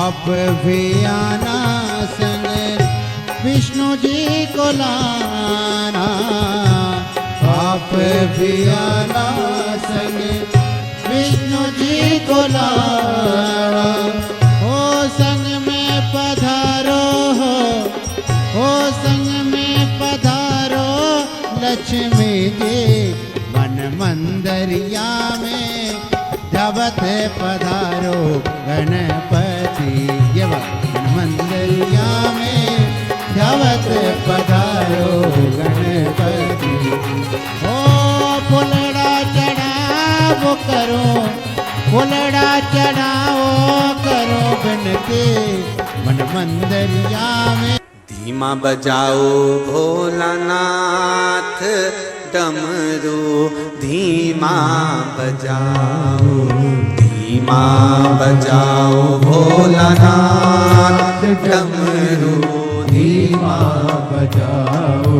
आप भी आना संग विष्णु जी को लाना, आप भी आना संग विष्णु जी को लाना। हो संग में पधारो, हो संग में पधारो लक्ष्मी जी, मन मंदिरिया में जबत पधारो गणपति। ये मन मंदिरिया में जबत पधारो गणपति। ओ फुलड़ा चढ़ाओ करो, फुलड़ा चढ़ाओ करो बिनती मन मंदिरिया में। धीमा बजाओ भोलानाथ डमरू, धीमा बजाओ, धीमा बजाओ भोलानाथ डमरू, धीमा बजाओ,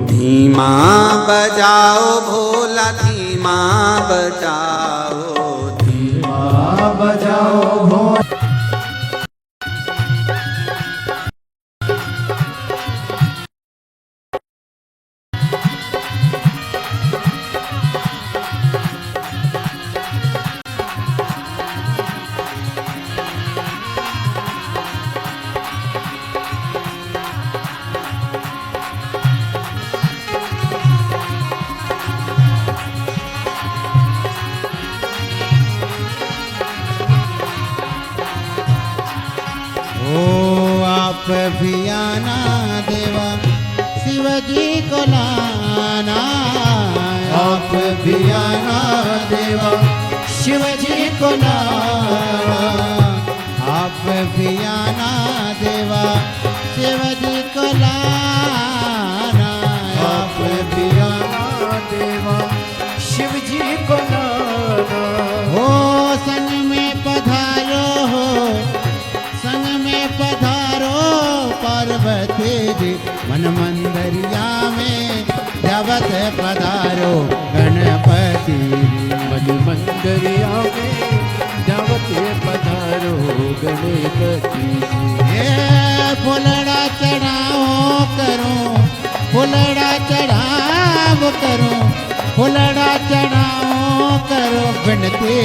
धीमा बजाओ भोला, धीमा बजाओ, धीमा बजाओ भोला। आप भी आना देवा शिव जी को लाना, आप भी आना देवा शिव जी को लाना, आप भी आना देवा शिव जी को लाना, आप भी आना देवा शिव जी को लाना। हो संग में पधारो, हो संग में पधारो पार्वती जी, मन मंदिरिया में जबत पधारो गणपति। मन मंदिरिया में जबत पधारो गणपति। ये फुलड़ा चढ़ाओ करो, फुलड़ा चढ़ाओ करो, फुलड़ा चढ़ाओ करो बिनती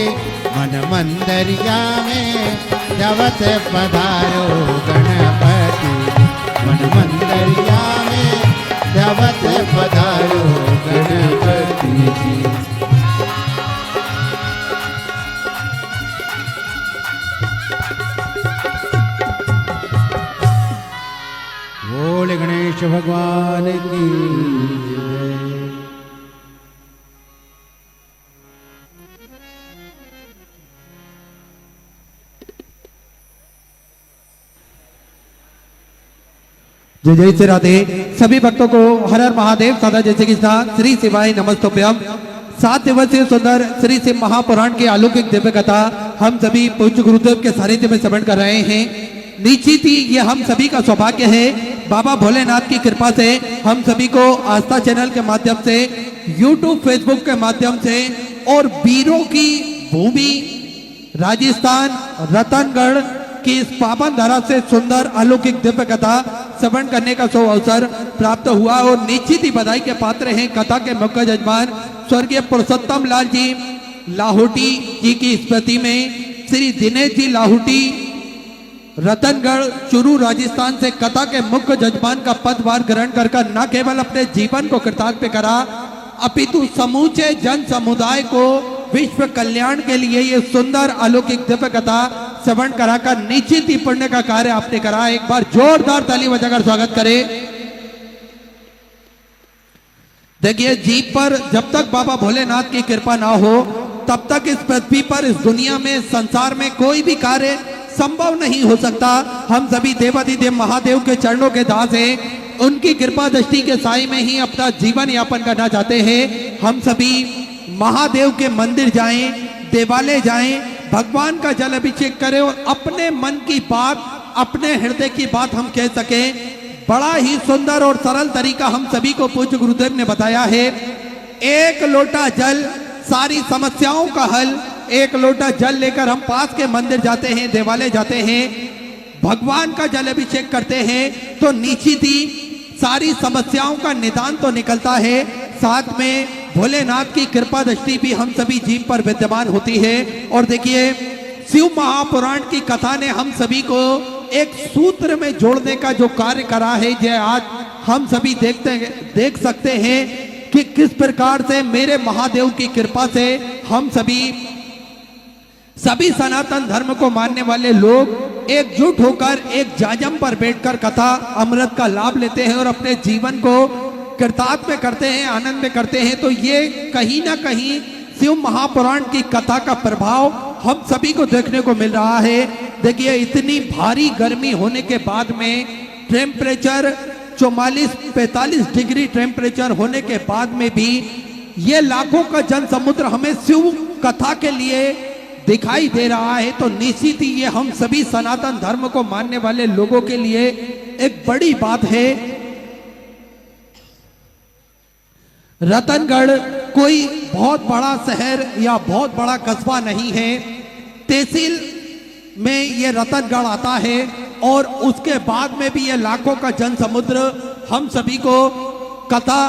मन मंदिरिया में जबत पधारो गणपति। मन मंदिरिया में जबत पधारो गणपति जी। बोले गणेश भगवान की जय। जय जय श्री राधे। सभी भक्तों को हर हर महादेव, सदा जय श्री कृष्ण, श्री शिवाय नमस्तुभ्यम। 7 दिवसीय सुंदर श्री शिव महापुराण की अलौकिक दिव्य कथा हम सभी पूज्य गुरुदेव के सानिध्य में श्रवण कर रहे हैं। निश्चित ही ये हम सभी का सौभाग्य है। बाबा भोलेनाथ की कृपा से हम सभी को आस्था चैनल के माध्यम से, यूट्यूब फेसबुक के माध्यम से और वीरों की भूमि राजस्थान रतनगढ़ की इस पावन धरा से सुंदर अलौकिक दिव्य कथा श्रवण करने का सौ अवसर प्राप्त हुआ। और निश्चित ही बधाई के पात्र हैं कथा के मुख्य जजमान स्वर्गीय पुरुषोत्तम लाल जी लाहौटी जी की स्मृति में श्री दिनेश जी लाहौटी रतनगढ़ चुरू राजस्थान से कथा के मुख्य जजमान का पदभार ग्रहण कर न केवल अपने जीवन को कृतार्थ करा, अपितु समूचे जन समुदाय को विश्व कल्याण के लिए ये सुंदर अलौकिक दिव्य कथा श्रवण कराकर निश्चित ही पुण्य का कार्य आपने करा। एक बार जोरदार ताली बजाकर स्वागत करें। देखिए, जीव पर जब तक बाबा भोलेनाथ की कृपा ना हो तब तक इस पृथ्वी पर, इस दुनिया में, संसार में कोई भी कार्य संभव नहीं हो सकता। हम सभी देवाधिदेव महादेव के चरणों के दास हैं, उनकी कृपा दृष्टि के साए में ही अपना जीवन यापन करना चाहते हैं। हम सभी महादेव के मंदिर जाएं, देवालय जाएं, भगवान का जल अभिषेक करें और अपने मन की बात, अपने हृदय की बात हम कह सकें। बड़ा ही सुंदर और सरल तरीका हम सभी को पूज्य गुरुदेव ने बताया है। एक लोटा जल सारी समस्याओं का हल। एक लोटा जल लेकर हम पास के मंदिर जाते हैं, देवालय जाते हैं भगवान का जल अभिषेक करते हैं तो निश्चित ही सारी समस्याओं का निदान तो निकलता है, साथ में भोलेनाथ की कृपा दृष्टि भी हम सभी जीव पर विद्यमान होती है। और देखिए शिव महापुराण की कथा ने हम सभी को एक सूत्र में जोड़ने का जो कार्य करा है, जो आज हम सभी देख सकते हैं कि किस प्रकार से मेरे महादेव की कृपा से हम सभी सनातन धर्म को मानने वाले लोग एकजुट होकर एक जाजम पर बैठकर कथा अमृत का लाभ लेते हैं और अपने जीवन को कृतार्थ में करते हैं, आनंद में करते हैं। तो ये कहीं ना कहीं शिव महापुराण की कथा का प्रभाव हम सभी को देखने को मिल रहा है। देखिए इतनी भारी गर्मी होने के बाद में टेम्परेचर 44-45 डिग्री टेम्परेचर होने के बाद में भी ये लाखों का जन समुद्र हमें शिव कथा के लिए दिखाई दे रहा है। तो निश्चित ही ये हम सभी सनातन धर्म को मानने वाले लोगों के लिए एक बड़ी बात है। रतनगढ़ कोई बहुत बड़ा शहर या बहुत बड़ा कस्बा नहीं है, तहसील में ये रतनगढ़ आता है और उसके बाद में भी ये लाखों का जन समुद्र हम सभी को कथा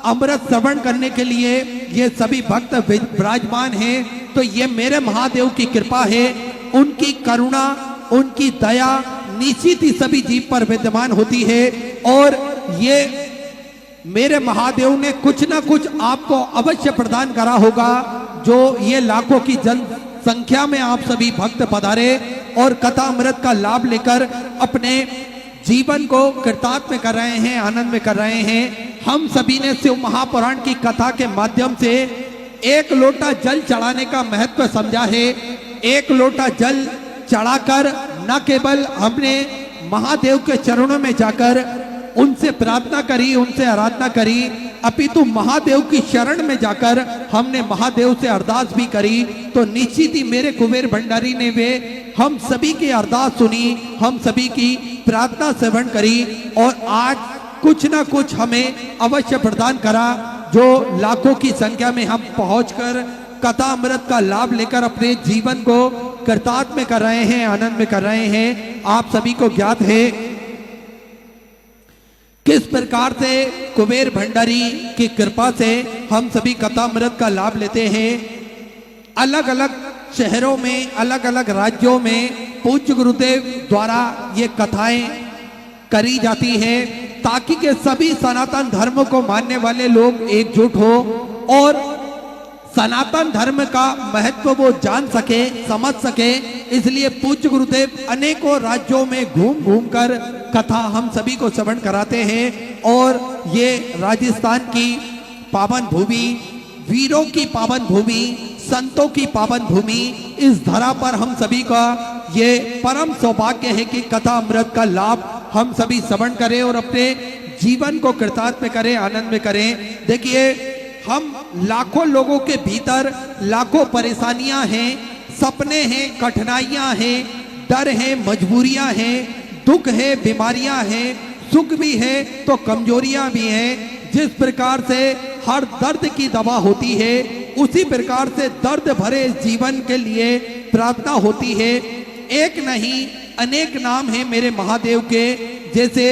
अमृत श्रवण करने के लिए ये सभी भक्त विराजमान हैं। तो ये मेरे महादेव की कृपा है, उनकी करुणा, उनकी दया निश्चित ही सभी जीव पर विद्यमान होती है। और ये मेरे महादेव ने कुछ ना कुछ आपको अवश्य प्रदान करा होगा, जो ये लाखों की जनसंख्या में आप सभी भक्त पधारे और कथा अमृत का लाभ लेकर अपने जीवन को कृतार्थ में कर रहे हैं, आनंद में कर रहे हैं। हम सभी ने शिव महापुराण की कथा के माध्यम से एक लोटा जल चढ़ाने का महत्व समझा है। एक लोटा जल चढ़ाकर न केवल हमने महादेव के चरणों में जाकर उनसे प्रार्थना करी, उनसे आराधना करी, अपितु महादेव की शरण में जाकर हमने महादेव से अरदास भी करी। तो निश्चित ही मेरे कुबेर भंडारी ने वे हम सभी की अरदास सुनी, हम सभी की प्रार्थना श्रवण करी और आज कुछ ना कुछ हमें अवश्य प्रदान करा, जो लाखों की संख्या में हम पहुंचकर कथा अमृत का लाभ लेकर अपने जीवन को कृतार्थ में कर रहे हैं, आनंद में कर रहे हैं। आप सभी को ज्ञात है किस प्रकार से कुबेर भंडारी की कृपा से हम सभी कथा अमृत का लाभ लेते हैं। अलग अलग शहरों में, अलग अलग राज्यों में पूज्य गुरुदेव द्वारा ये कथाएं करी जाती हैं ताकि के सभी सनातन धर्म को मानने वाले लोग एकजुट हो और सनातन धर्म का महत्व वो जान सके, समझ सके। इसलिए पूज्य गुरुदेव अनेकों राज्यों में घूम घूम कर कथा हम सभी को श्रवण कराते हैं। और ये राजस्थान की पावन भूमि, वीरों की पावन भूमि, संतों की पावन भूमि, इस धरा पर हम सभी का ये परम सौभाग्य है कि कथा अमृत का लाभ हम सभी श्रवण करें और अपने जीवन को कृतार्थ में करें, आनंद में करें। देखिए हम लाखों लोगों के भीतर लाखों परेशानियां हैं, सपने हैं, कठिनाइयां हैं, डर है, मजबूरियां हैं, दुख है, बीमारियां हैं, सुख भी है तो कमजोरियां भी हैं। जिस प्रकार से हर दर्द की दवा होती है, उसी प्रकार से दर्द भरे जीवन के लिए प्रार्थना होती है। एक नहीं अनेक नाम है मेरे महादेव के, जैसे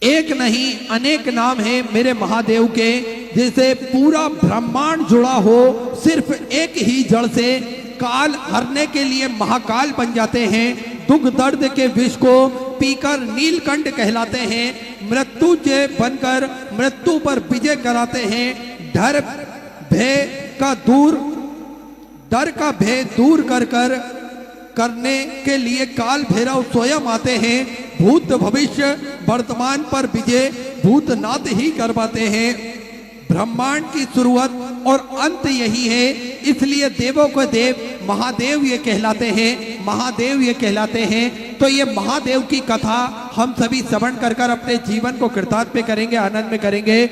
एक नहीं अनेक नाम है मेरे महादेव के, जैसे पूरा ब्रह्मांड जुड़ा हो सिर्फ एक ही जड़ से। काल हरने के लिए महाकाल बन जाते हैं, दुख दर्द के विष को पीकर नीलकंठ कहलाते हैं, मृत्युंजय बनकर मृत्यु पर विजय कराते हैं, डर का भय दूर कर करने के लिए काल भैरव स्वयं आते हैं, भूत भविष्य वर्तमान पर विजय भूतनाथ ही करवाते हैं। ब्रह्मांड की शुरुआत और अंत यही है, इसलिए देवों को देव महादेव ये कहलाते हैं, महादेव ये कहलाते हैं। तो ये महादेव की कथा हम सभी श्रवण कर कर अपने जीवन को कृतार्थ में करेंगे, आनंद में करेंगे।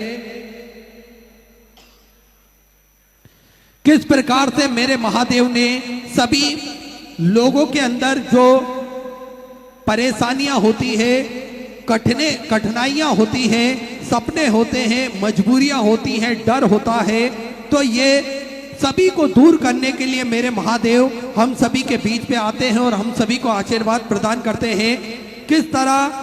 किस प्रकार से मेरे महादेव ने सभी लोगों के अंदर जो परेशानियां होती है, कठिनाइयां होती हैं, सपने होते हैं, मजबूरियां होती हैं, डर होता है, तो ये सभी को दूर करने के लिए मेरे महादेव हम सभी के बीच पे आते हैं और हम सभी को आशीर्वाद प्रदान करते हैं। किस तरह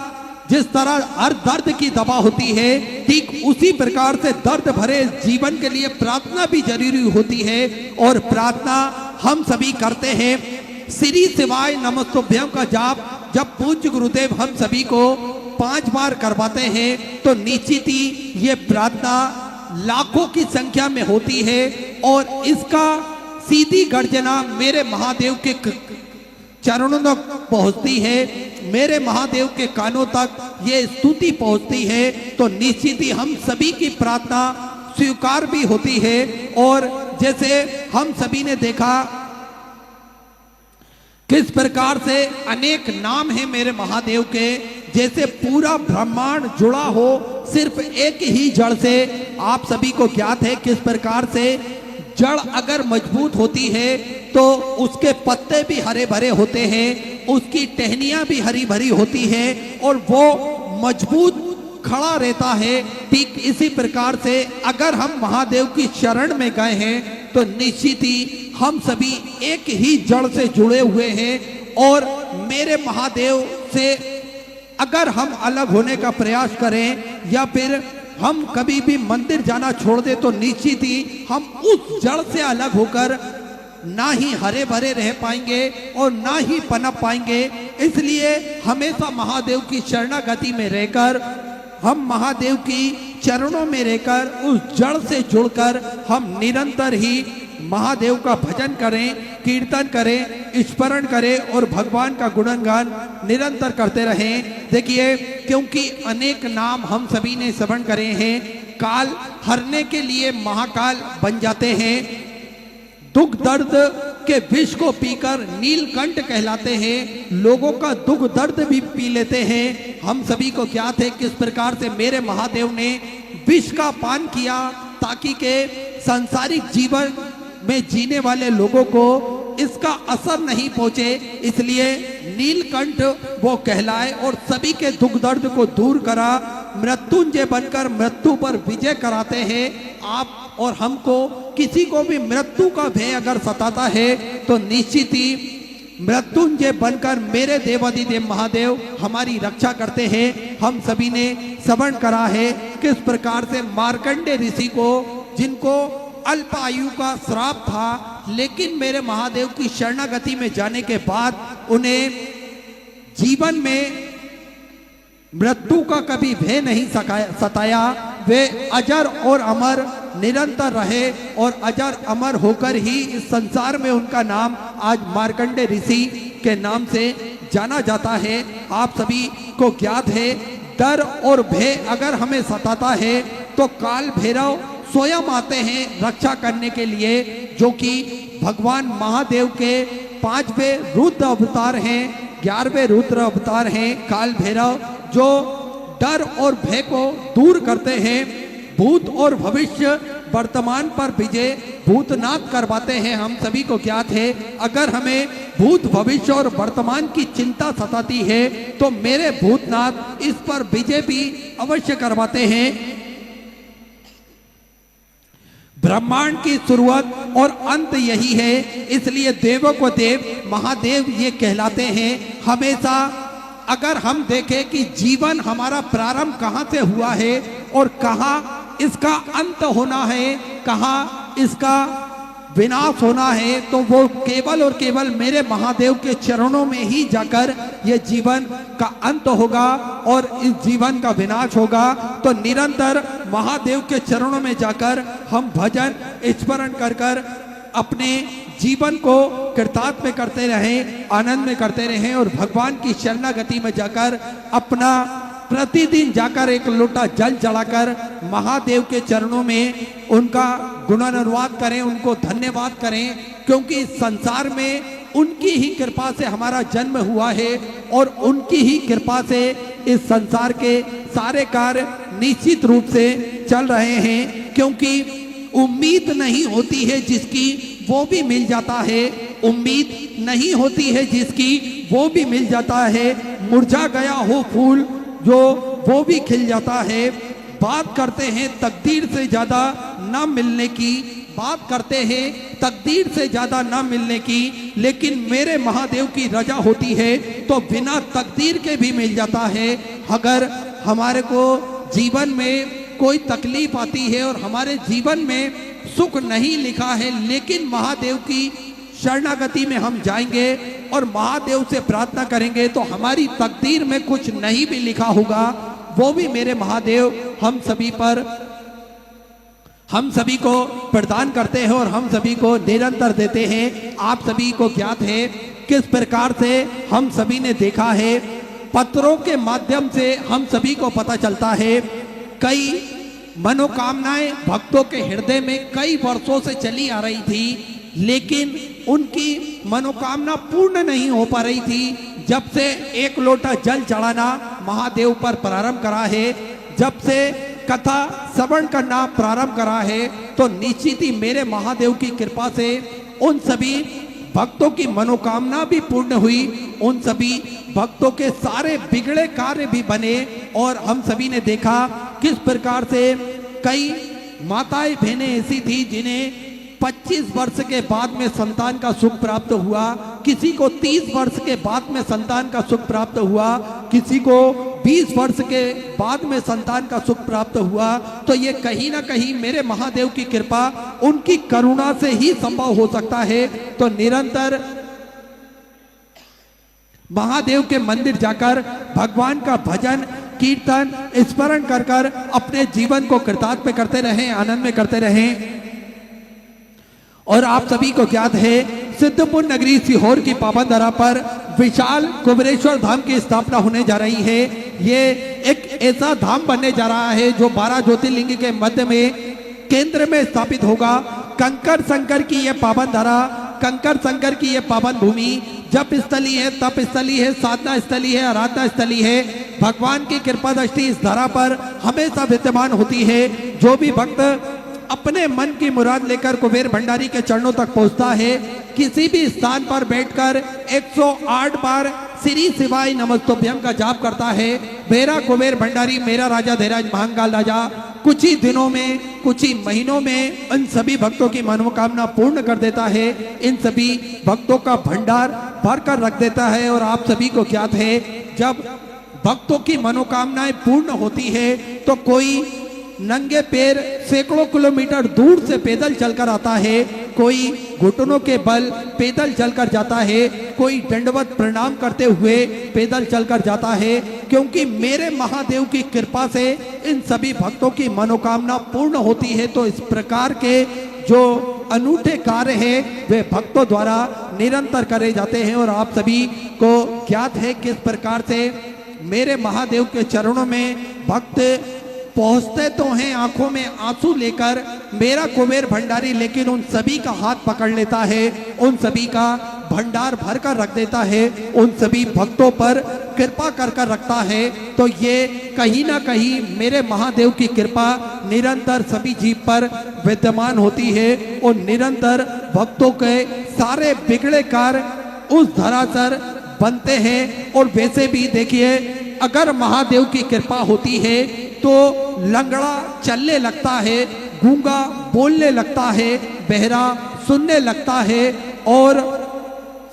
जिस तरह हर दर्द की दवा होती है, ठीक उसी प्रकार से दर्द भरे जीवन के लिए प्रार्थना भी जरूरी होती है और प्रार्थना हम सभी करते हैं। श्री शिवाय नमस्तुभ्यम का जाप जब पूज्य गुरुदेव हम सभी को 5 बार करवाते हैं तो निश्चित ही ये प्रार्थना लाखों की संख्या में होती है और इसका सीधी गर्जना मेरे महादेव के चरणों तक पहुंचती है, मेरे महादेव के कानों तक ये स्तुति पहुंचती है तो निश्चित ही हम सभी की प्रार्थना स्वीकार भी होती है। और जैसे हम सभी ने देखा किस प्रकार से अनेक नाम है मेरे महादेव के, जैसे पूरा ब्रह्मांड जुड़ा हो सिर्फ एक ही जड़ से। आप सभी को ज्ञात है किस प्रकार से जड़ अगर मजबूत होती है तो उसके पत्ते भी हरे भरे होते हैं, उसकी टहनियां भी हरी भरी होती है और वो मजबूत खड़ा रहता है। ठीक इसी प्रकार से अगर हम महादेव की शरण में गए हैं तो निश्चित ही हम सभी एक ही जड़ से जुड़े हुए हैं और मेरे महादेव से अगर हम अलग होने का प्रयास करें या फिर हम कभी भी मंदिर जाना छोड़ दे तो निश्चित ही हम उस जड़ से अलग होकर ना ही हरे भरे रह पाएंगे और ना ही पनप पाएंगे। इसलिए हमेशा महादेव की शरणागति में रहकर हम महादेव की चरणों में रहकर उस जड़ से जुड़कर हम निरंतर ही महादेव का भजन करें, कीर्तन करें, स्मरण करें और भगवान का गुणगान निरंतर करते रहें। देखिए क्योंकि अनेक नाम हम सभी ने श्रवण करे हैं, काल हरने के लिए महाकाल बन जाते हैं, दुख दर्द के विष को पीकर नीलकंठ कहलाते हैं, लोगों का दुख दर्द भी पी लेते हैं। हम सभी को ज्ञात है किस प्रकार से मेरे महादेव ने विष का पान किया ताकि के सांसारिक जीवन में जीने वाले लोगों को इसका असर नहीं पहुंचे, इसलिए नीलकंठ वो कहलाए और सभी के दुख दर्द को दूर करा, मृत्युंजय बनकर मृत्यु पर विजय कराते हैं। आप और हमको किसी को भी मृत्यु का भय अगर सताता है तो निश्चित ही मृत्युंजय बनकर मेरे देवाधिदेव महादेव हमारी रक्षा करते हैं। हम सभी ने श्रवण करा है किस प्रकार से मार्कंडेय ऋषि को, जिनको अल्प आयु का श्राप था, लेकिन मेरे महादेव की शरणागति में जाने के बाद उन्हें जीवन में मृत्यु का कभी भय नहीं सताया। वे अजर और अमर निरंतर रहे और अजर अमर होकर ही इस संसार में उनका नाम आज मार्कंडेय ऋषि के नाम से जाना जाता है। आप सभी को ज्ञात है डर और भय अगर हमें सताता है तो काल भैरव स्वयं आते हैं रक्षा करने के लिए, जो कि भगवान महादेव के 5वें रुद्र अवतार हैं, 11वें रुद्र अवतार हैं काल भैरव, जो डर और भय को दूर करते हैं, भूत और भविष्य वर्तमान पर विजय भूतनाथ करवाते हैं। हम सभी को ज्ञात है अगर हमें भूत भविष्य और वर्तमान की चिंता सताती है तो मेरे भूतनाथ इस पर विजय भी अवश्य करवाते हैं। ब्रह्मांड की शुरुआत और अंत यही है, इसलिए देवों को देव महादेव ये कहलाते हैं। हमेशा अगर हम देखें कि जीवन हमारा प्रारंभ कहाँ से हुआ है और कहाँ इसका अंत होना है, कहाँ इसका विनाश होना है, तो वो केवल और केवल मेरे महादेव के चरणों में ही जाकर ये जीवन का अंत होगा और इस जीवन का विनाश होगा। तो निरंतर महादेव के चरणों में जाकर हम भजन स्मरण कर कर अपने जीवन को कृतार्थ में करते रहें, आनंद में करते रहें और भगवान की शरणागति में जाकर अपना प्रतिदिन जाकर एक लोटा जल चढ़ाकर महादेव के चरणों में उनका गुणानुवाद करें, उनको धन्यवाद करें, क्योंकि इस संसार में उनकी ही कृपा से हमारा जन्म हुआ है और उनकी ही कृपा से इस संसार के सारे कार्य निश्चित रूप से चल रहे हैं। क्योंकि उम्मीद नहीं होती है जिसकी वो भी मिल जाता है, उम्मीद नहीं होती है जिसकी वो भी मिल जाता है, मुरझा गया हो फूल जो वो भी खिल जाता है। बात करते हैं तकदीर से ज्यादा न मिलने की, बात करते हैं तकदीर से ज्यादा ना मिलने की, लेकिन मेरे महादेव की रजा होती है तो बिना तकदीर के भी मिल जाता है। अगर हमारे को जीवन में कोई तकलीफ आती है और हमारे जीवन में सुख नहीं लिखा है, लेकिन महादेव की शरणागति में हम जाएंगे और महादेव से प्रार्थना करेंगे तो हमारी तकदीर में कुछ नहीं भी लिखा होगा, वो भी मेरे महादेव हम सभी को प्रदान करते हैं और हम सभी को निरंतर देते हैं। आप सभी को ज्ञात है किस प्रकार से हम सभी ने देखा है, पत्रों के माध्यम से हम सभी को पता चलता है कई मनोकामनाएं भक्तों के हृदय में कई वर्षों से चली आ रही थी, लेकिन उनकी मनोकामना पूर्ण नहीं हो पा रही थी। जब से एक लोटा जल चढ़ाना महादेव पर प्रारंभ करा है, जब से कथा श्रवण करना प्रारंभ करा है, तो निश्चित ही मेरे महादेव की कृपा से उन सभी भक्तों की मनोकामना भी पूर्ण हुई, उन सभी भक्तों के सारे बिगड़े कार्य भी बने। और हम सभी ने देखा किस प्रकार से कई माताएं बहनें ऐसी थी जिन्हें 25 वर्ष के बाद में संतान का सुख प्राप्त हुआ, किसी को 30 वर्ष के बाद में संतान का सुख प्राप्त हुआ, किसी को 20 वर्ष के बाद में संतान का सुख प्राप्त हुआ। तो ये कहीं ना कहीं मेरे महादेव की कृपा, उनकी करुणा से ही संभव हो सकता है। तो निरंतर महादेव के मंदिर जाकर भगवान का भजन कीर्तन स्मरण कर कर अपने जीवन को कृतार्थ में करते रहें, आनंद में करते रहें। और आप सभी को ज्ञात है सिद्धपुर नगरी सीहोर की पावन धरा पर विशाल कुबेरेश्वर धाम की स्थापना होने जा रही है। ये एक ऐसा धाम बनने जा रहा है जो 12 ज्योतिर्लिंग के मध्य में केंद्र में स्थापित होगा। कंकर शंकर की ये पावन धरा, कंकर शंकर की ये पावन भूमि जप स्थली है, तप स्थली है, साधना स्थली है, आराधना स्थली है। भगवान की कृपा दृष्टि इस धरा पर हमेशा विद्यमान होती है। जो भी भक्त अपने मन की मुराद लेकर कुबेर भंडारी के चरणों तक पहुंचता है, किसी भी स्थान पर बैठकर 108 बार श्री शिवाय नमस्तुभ्यम का जाप करता है, मेरा कुबेर भंडारी मेरा राजा धीराज महाकाल राजा कुछ ही दिनों में, कुछ ही महीनों में इन सभी भक्तों की मनोकामना पूर्ण कर देता है, इन सभी भक्तों का भंडार भर कर रख देता है। और आप सभी को ज्ञात है जब भक्तों की मनोकामनाएं पूर्ण होती है तो कोई नंगे पैर सैकड़ों किलोमीटर दूर से पैदल चलकर आता है, कोई घुटनों के बल पैदल चलकर जाता है, कोई दंडवत प्रणाम करते हुए पैदल चलकर जाता है, क्योंकि मेरे महादेव की कृपा से इन सभी भक्तों की मनोकामना पूर्ण होती है। तो इस प्रकार के जो अनूठे कार्य है वे भक्तों द्वारा निरंतर करे जाते हैं। और आप सभी को ज्ञात है किस प्रकार से मेरे महादेव के चरणों में भक्त पहुंचते तो हैं आंखों में आंसू लेकर मेरा कुबेर भंडारी, लेकिन उन सभी का हाथ पकड़ लेता है, उन सभी का भंडार भर कर रख देता है, उन सभी भक्तों पर कृपा कर कर रखता है। तो ये कहीं ना कहीं मेरे महादेव की कृपा निरंतर सभी जीव पर विद्यमान होती है और निरंतर भक्तों के सारे बिगड़े कार्य उस धरातल बनते हैं। और वैसे भी देखिए अगर महादेव की कृपा होती है तो लंगड़ा चलने लगता है, गूंगा बोलने लगता है, बहरा सुनने लगता है और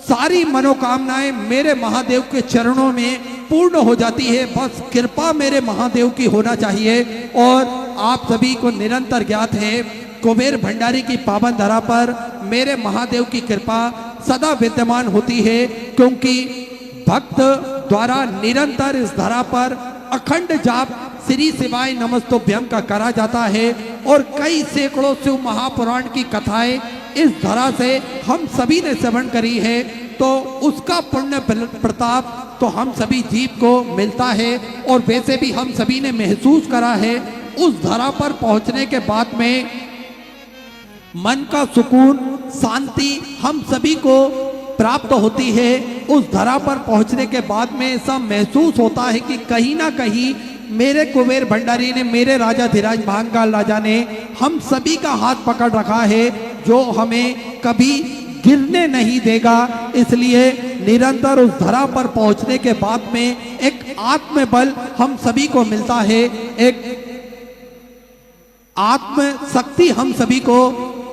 सारी मनोकामनाएं मेरे महादेव के चरणों में पूर्ण हो जाती है। बस कृपा मेरे महादेव की होना चाहिए। और आप सभी को निरंतर ज्ञात है कुबेर भंडारी की पावन धरा पर मेरे महादेव की कृपा सदा विद्यमान होती है, क्योंकि भक्त द्वारा निरंतर इस धरा पर अखंड जाप श्री शिवाय नमस्तुभ्यम का करा जाता है। और कई सैकड़ों शिव महापुराण की कथाएं इस धरा से हम सभी ने श्रवण करी है, तो उसका पुण्य प्रताप तो हम सभी जीव को मिलता है। और वैसे भी हम सभी ने महसूस करा है उस धरा पर पहुंचने के बाद में मन का सुकून शांति हम सभी को प्राप्त होती है। उस धरा पर पहुंचने के बाद में ऐसा महसूस होता है कि कहीं ना कहीं मेरे कुबेर भंडारी ने, मेरे राजा धीराज महाकाल राजा ने हम सभी का हाथ पकड़ रखा है, जो हमें कभी गिरने नहीं देगा। इसलिए निरंतर उस धरा पर पहुंचने के बाद में एक आत्मबल हम सभी को मिलता है, एक आत्म शक्ति हम सभी को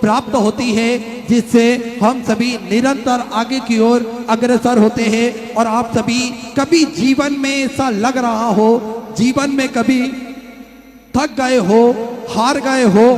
प्राप्त होती है, जिससे हम सभी निरंतर आगे की ओर अग्रसर होते हैं। और आप सभी कभी जीवन में ऐसा लग रहा हो, जीवन में कभी थक गए हो, हार गए हो,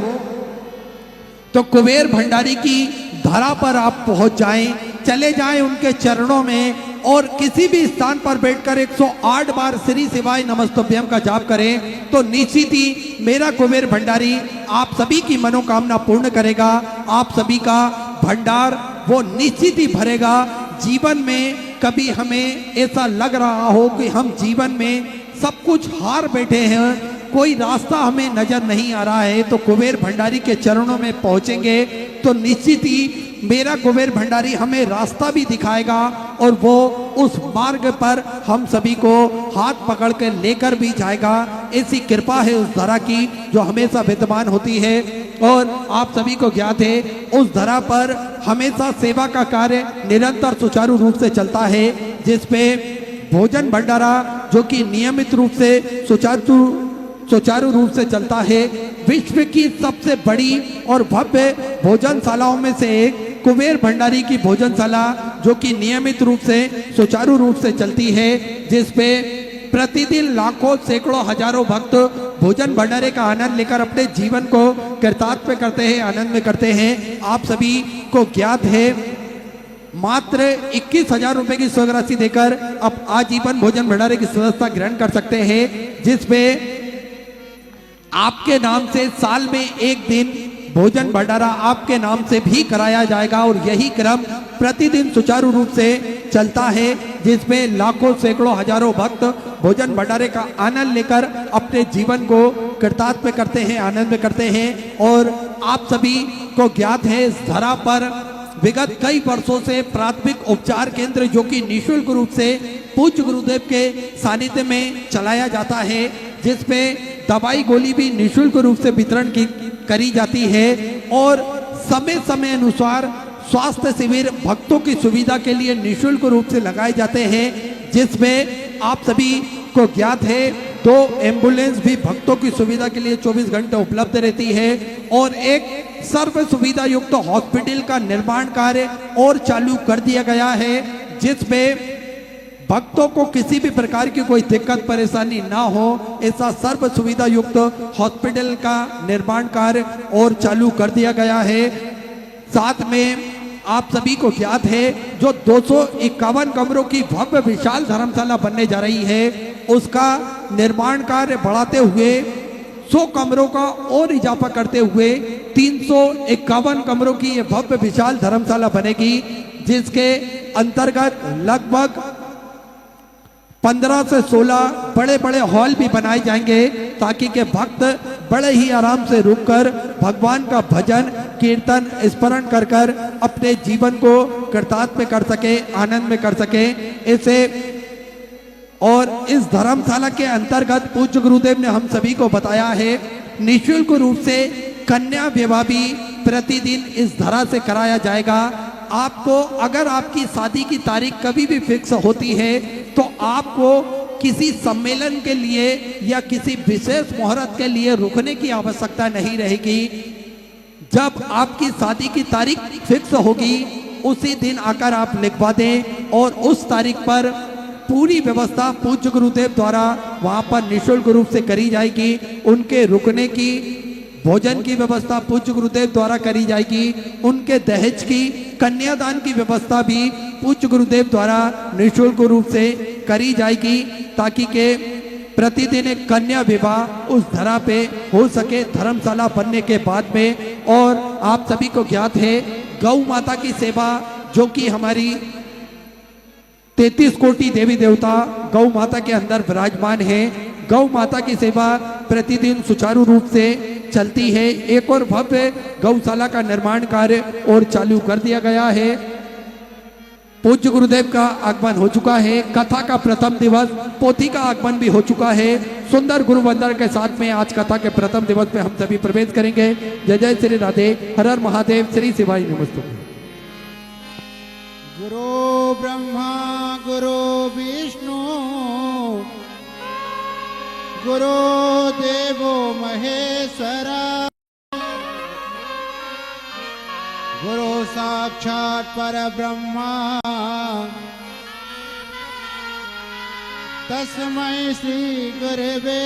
तो कुबेर भंडारी की धरा पर आप पहुंच जाएं, चले जाएं उनके चरणों में और किसी भी स्थान पर बैठकर 108 बार श्री शिवाय नमस्तुभ्यम का जाप करें तो निश्चित ही मेरा कुबेर भंडारी आप सभी की मनोकामना पूर्ण करेगा। आप सभी का भंडार वो निश्चित ही भरेगा। जीवन में कभी हमें ऐसा लग रहा हो कि हम जीवन में सब कुछ हार बैठे हैं, कोई रास्ता हमें नजर नहीं आ रहा है, तो कुबेर भंडारी के चरणों में पहुंचेंगे तो निश्चित ही मेरा कुबेर भंडारी हमें रास्ता भी दिखाएगा और वो उस मार्ग पर हम सभी को हाथ पकड़ के लेकर भी जाएगा। ऐसी कृपा है उस धरा की जो हमेशा विद्यमान होती है। और आप सभी को ज्ञात है उस धरा पर हमेशा सेवा का कार्य निरंतर सुचारू रूप से चलता है, जिसपे भोजन भंडारा जो कि नियमित रूप से सुचारू रूप से चलता है। विश्व की सबसे बड़ी और भव्य भोजनशालाओं में से एक कुबेर भंडारी की भोजनशाला जो कि नियमित रूप से सुचारू रूप से चलती है, जिसपे प्रतिदिन लाखों सैकड़ों हजारों भक्त भोजन भंडारे का आनंद लेकर अपने जीवन को कृतार्थ करते हैं, आनंद में करते हैं। आप सभी को ज्ञात है मात्र 21,000 रुपए की स्वर्ग राशि देकर आप आजीवन भोजन भंडारे की सदस्यता ग्रहण कर सकते हैं, जिसपे आपके नाम से साल में एक दिन भोजन भंडारा आपके नाम से भी कराया जाएगा। और यही क्रम प्रतिदिन सुचारू रूप से चलता है, जिसमें लाखों सैकड़ों हजारों भक्त भोजन भंडारे का आनंद लेकर अपने जीवन को कृतार्थ करते हैं, आनंद में करते हैं। और आप सभी को ज्ञात है इस धरा पर विगत कई वर्षों से प्राथमिक उपचार केंद्र जो कि निःशुल्क रूप से पूज्य गुरुदेव के सानिध्य में चलाया जाता है, जिसपे दवाई गोली भी निःशुल्क रूप से वितरण करी जाती है। और समय समय अनुसार स्वास्थ्य शिविर भक्तों की सुविधा के लिए निःशुल्क रूप से लगाए जाते हैं, जिसमें आप सभी को ज्ञात है 2 एम्बुलेंस भी भक्तों की सुविधा के लिए 24 घंटे उपलब्ध रहती है। और एक सर्व सुविधा युक्त हॉस्पिटल का निर्माण कार्य और चालू कर दिया गया है, जिसमें भक्तों को किसी भी प्रकार की कोई दिक्कत परेशानी ना हो, ऐसा सर्व सुविधा युक्त हॉस्पिटल का निर्माण कार्य और चालू कर दिया गया है। साथ में आप सभी को ज्ञात है जो 251 कमरों की भव्य विशाल धर्मशाला बनने जा रही है, उसका निर्माण कार्य बढ़ाते हुए 100 कमरों का और इजाफा करते हुए 351 कमरों की ये भव्य विशाल धर्मशाला बनेगी, जिसके अंतर्गत लगभग 15 से 16 बड़े बड़े हॉल भी बनाए जाएंगे, ताकि के भक्त बड़े ही आराम से रुककर भगवान का भजन कीर्तन स्मरण कर कर अपने जीवन को कृतार्थ में कर सके, आनंद में कर सके। इसे और इस धर्मशाला के अंतर्गत पूज्य गुरुदेव ने हम सभी को बताया है निःशुल्क रूप से कन्या विवाह भी प्रतिदिन इस धरा से कराया जाएगा। आपको अगर आपकी शादी की तारीख कभी भी फिक्स होती है तो आपको किसी सम्मेलन के लिए या किसी विशेष मुहूर्त के लिए रुकने की आवश्यकता नहीं रहेगी। जब आपकी शादी की तारीख फिक्स होगी उसी दिन आकर आप लिखवा दें और उस तारीख पर पूरी व्यवस्था पूज्य गुरुदेव द्वारा वहां पर निःशुल्क रूप से करी जाएगी। उनके रुकने की, भोजन की व्यवस्था पूज्य गुरुदेव द्वारा करी जाएगी। उनके दहेज की, कन्यादान की व्यवस्था भी पूज्य गुरुदेव द्वारा निःशुल्क रूप से करी जाएगी, ताकि के प्रतिदिन एक कन्या विवाह उस धरा पे हो सके धर्मशाला बनने के बाद में। और आप सभी को ज्ञात है गौ माता की सेवा जो कि हमारी 33 कोटि देवी देवता गौ माता के अंदर विराजमान है, गौ माता की सेवा प्रतिदिन सुचारू रूप से चलती है। एक और भव्य गौशाला का निर्माण कार्य और चालू कर दिया गया है। पूज्य गुरुदेव का आगमन हो चुका है, कथा का प्रथम दिवस, पोथी का आगमन भी हो चुका है। सुंदर गुरु वंदन के साथ में आज कथा के प्रथम दिवस में हम सभी प्रवेश करेंगे। जय जय श्री राधे, हर हर महादेव, श्री शिवाय नमस्तुभ्यं। गुरु ब्रह्मा गुरु विष्णु गुरु देवो महेश्वरा साक्षात् परब्रह्मा तस्मै श्री गुरवे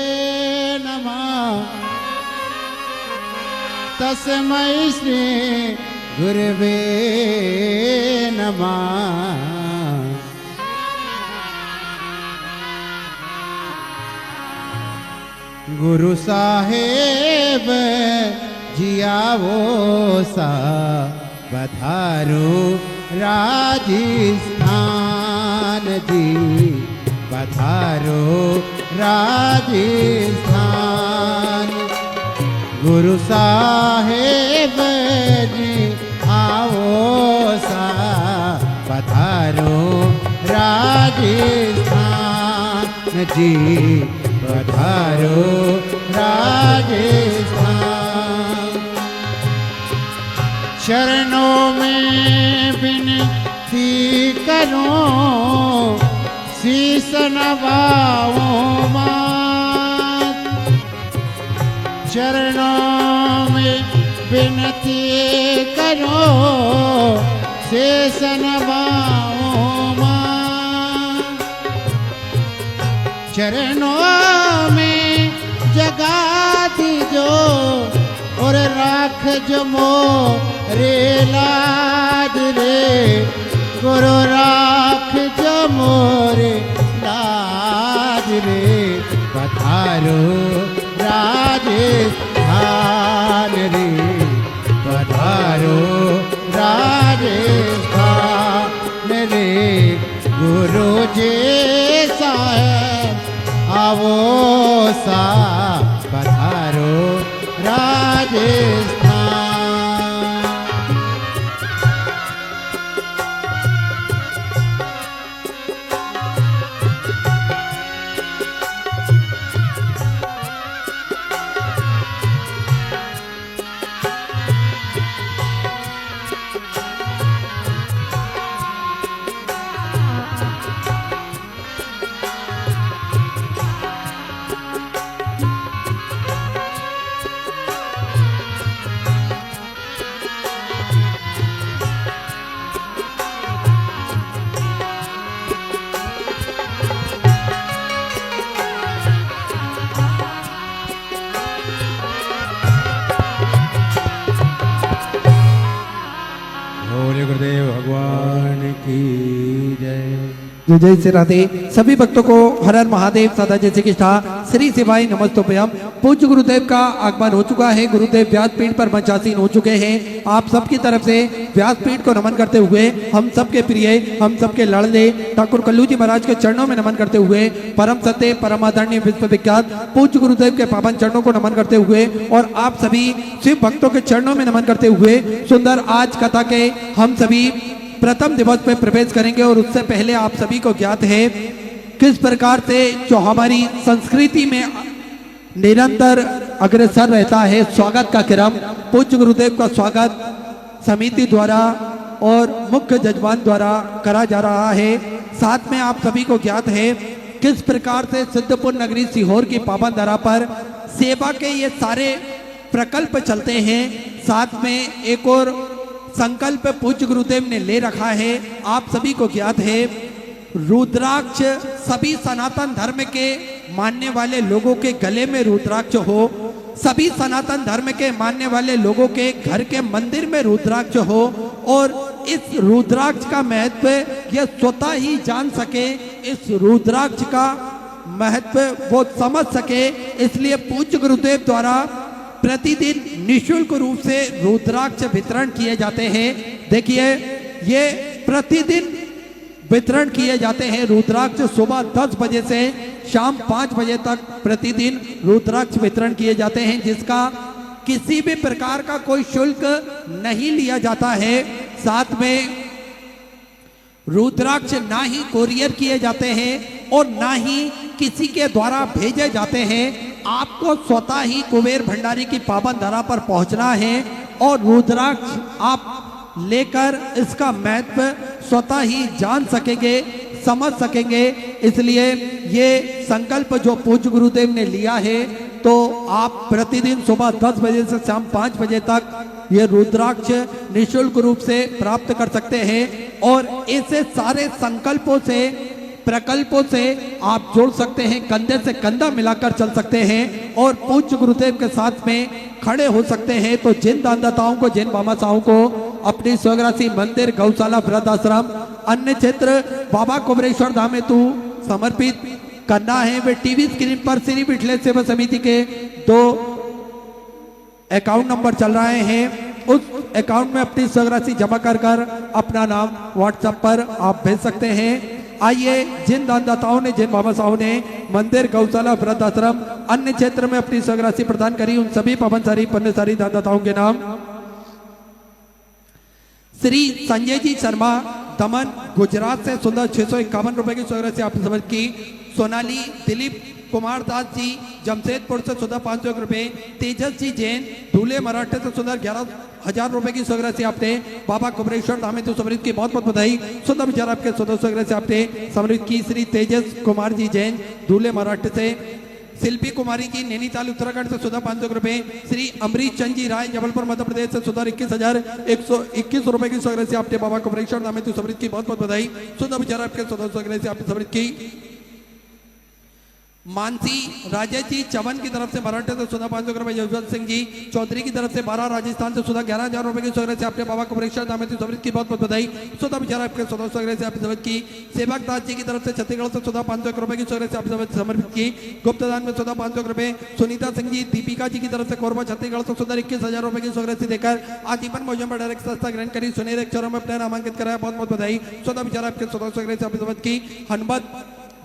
नमः तस्मै श्री गुरवे नमः गुरु साहेब जियावो सा पधारो राजस्थान जी पधारो राजस्थान गुरु साहेब जी आओ सा पधारो राजस्थान जी पधारो राजस्थान चरणों में विनती करूं शीस नवाऊं मात चरणों में विनती करूं शीस नवाऊं मात चरणों में जगा दीजो और राख जो मोरे लाज रे गुरु राख जो मोरे लाज रे पधारो राजस्थान रे पधारो राजस्थान रे गुरु जी साहेब आवो सा पधारो राजस्थान गुरुदेव भगवान की जय। जय श्री राधे। सभी भक्तों को हर हर महादेव सदा जय श्री कृष्णा श्री शिवाय नमस्तोभ्यम। पूज्य गुरुदेव का आगमन हो चुका है। गुरुदेव व्यासपीठ पर मंचासीन हो चुके हैं। आप सबकी तरफ से व्यासपीठ को नमन करते हुए हम सबके प्रिय हम सबके लाडले ठाकुर कल्लू जी महाराज के चरणों में नमन करते हुए परम सत्य परमादरणीय विश्वविख्यात पूज्य गुरुदेव के पावन चरणों को नमन करते हुए और आप सभी शिव भक्तों के चरणों में नमन करते हुए सुंदर आज कथा के हम सभी प्रथम दिवस में प्रवेश करेंगे। और उससे पहले आप सभी को ज्ञात है किस प्रकार से जो हमारी संस्कृति में निरंतर अग्रसर रहता है स्वागत का क्रम। पूज्य गुरुदेव का स्वागत समिति द्वारा और मुख्य जजमान द्वारा करा जा रहा है। साथ में आप सभी को ज्ञात है किस प्रकार से सिद्धपुर नगरी सीहोर की पावन धरा पर सेवा के ये सारे प्रकल्प चलते हैं। साथ में एक और संकल्प पूज्य गुरुदेव ने ले रखा है। आप सभी को ज्ञात है रुद्राक्ष सभी सनातन धर्म के मानने वाले लोगों के गले में रुद्राक्ष हो, सभी सनातन धर्म के मानने वाले लोगों के घर के मंदिर में रुद्राक्ष हो और इस रुद्राक्ष का महत्व यह स्वतः ही जान सके, इस रुद्राक्ष का महत्व वो समझ सके। इसलिए पूज्य गुरुदेव द्वारा प्रतिदिन निःशुल्क रूप से रुद्राक्ष वितरण किए जाते हैं। देखिए ये प्रतिदिन वितरण किए जाते हैं। रुद्राक्ष सुबह 10 बजे से शाम 5 बजे तक प्रतिदिन रुद्राक्ष वितरण किए जाते हैं, जिसका किसी भी प्रकार का कोई शुल्क नहीं लिया जाता है। साथ में रुद्राक्ष ना ही कोरियर किए जाते हैं और ना ही किसी के द्वारा भेजे जाते हैं। आपको स्वतः ही कुबेर भंडारी की पावन धरा पर पहुंचना है और रुद्राक्ष आप लेकर इसका महत्व स्वतः ही जान सकेंगे, समझ सकेंगे। इसलिए ये संकल्प जो पूज्य गुरुदेव ने लिया है तो आप प्रतिदिन सुबह 10 बजे से शाम 5 बजे तक ये रुद्राक्ष निशुल्क रूप से प्राप्त कर सकते हैं और ऐसे सारे संकल्पों से प्रकल्पों से आप जोड़ सकते हैं, कंधे से कंधा मिलाकर चल सकते हैं और पूज्य गुरुदेव के साथ में खड़े हो सकते हैं। तो जिन दानदाताओं को, जिन भामाशाहों को अपनी स्वग्रासी मंदिर, गौशाला, वृद्ध आश्रम, अन्य क्षेत्र बाबा कुबेरेश्वर धाम हेतु समर्पित करना है, वे टीवी स्क्रीन पर श्री विठलेश्वर सेवा समिति के 2 अकाउंट नंबर चल रहे हैं, उस अकाउंट में अपनी स्वराशि जमा कर अपना नाम व्हाट्सएप पर आप भेज सकते हैं। आइए, जिन दानदाताओं ने, जिन भामाशाहों ने मंदिर, गौशाला, वृद्ध आश्रम, अन्य क्षेत्र में अपनी स्वराशि प्रदान करी, उन सभी पवनसारी, पुण्यसारी दानदाताओं के नाम: श्री संजय जी शर्मा, दमन, गुजरात से सुंदर 651 रुपए की स्वराशि आप समझ की। सोनाली दिलीप कुमार दास जी, जमशेदपुर से सुधा 501 रुपए। तेजस जी जैन, धूले, मराठे से सुंदर 11,000 रुपए की स्वराशि आपने बाबा कुबेरेश्वर धाम हेतु समृद्ध की बहुत बहुत बधाई। सुधा विचार आपके स्वराशि आपने समृद्ध की। श्री तेजस कुमार जी जैन, धूले, मराठे से। शिल्पी कुमारी जी, नैनीताल, उत्तराखंड से सुधा 500 रुपए। श्री अमरीश चंद जी राय, जबलपुर, मध्य प्रदेश से सुधा 21,121 रुपए की स्वराशि आपने बाबा कुबेरेश्वर धाम हेतु समृद्ध की बहुत बहुत बधाई। सुधा विचार आपके स्वराशि आपने समृद्ध की। मानसी राजेश जी चवन की तरफ से मराठे से सुधा 500 रुपए। यशवंत सिंह जी चौधरी की तरफ से 12 राजस्थान से सुधा 11,000 रुपए की स्वराशि आपने बाबा कुबेरेश्वर धाम हेतु समृद्ध की बहुत बहुत बधाई। सुधा विचार आपके स्वराशि आपने समृद्ध की। सेवक दास जी की तरफ से छत्तीसगढ़ से सुधा 501 रुपए की स्वराशि आपने समर्पित की। गुप्तदान में सुधा 500 रुपए। सुनीता सिंह जी, दीपिका जी की तरफ से कोरबा, छत्तीसगढ़ से सुधा 21,000 रुपए की स्वराशि देकर आजीवन भोजन पर डायरेक्ट संस्था ग्रहण करी, सुनहरे अक्षरों में अपना नामांकित कराया, बहुत बहुत बधाई। सुधा विचार आपके स्वराशि आपने समर्पित की। हनुमत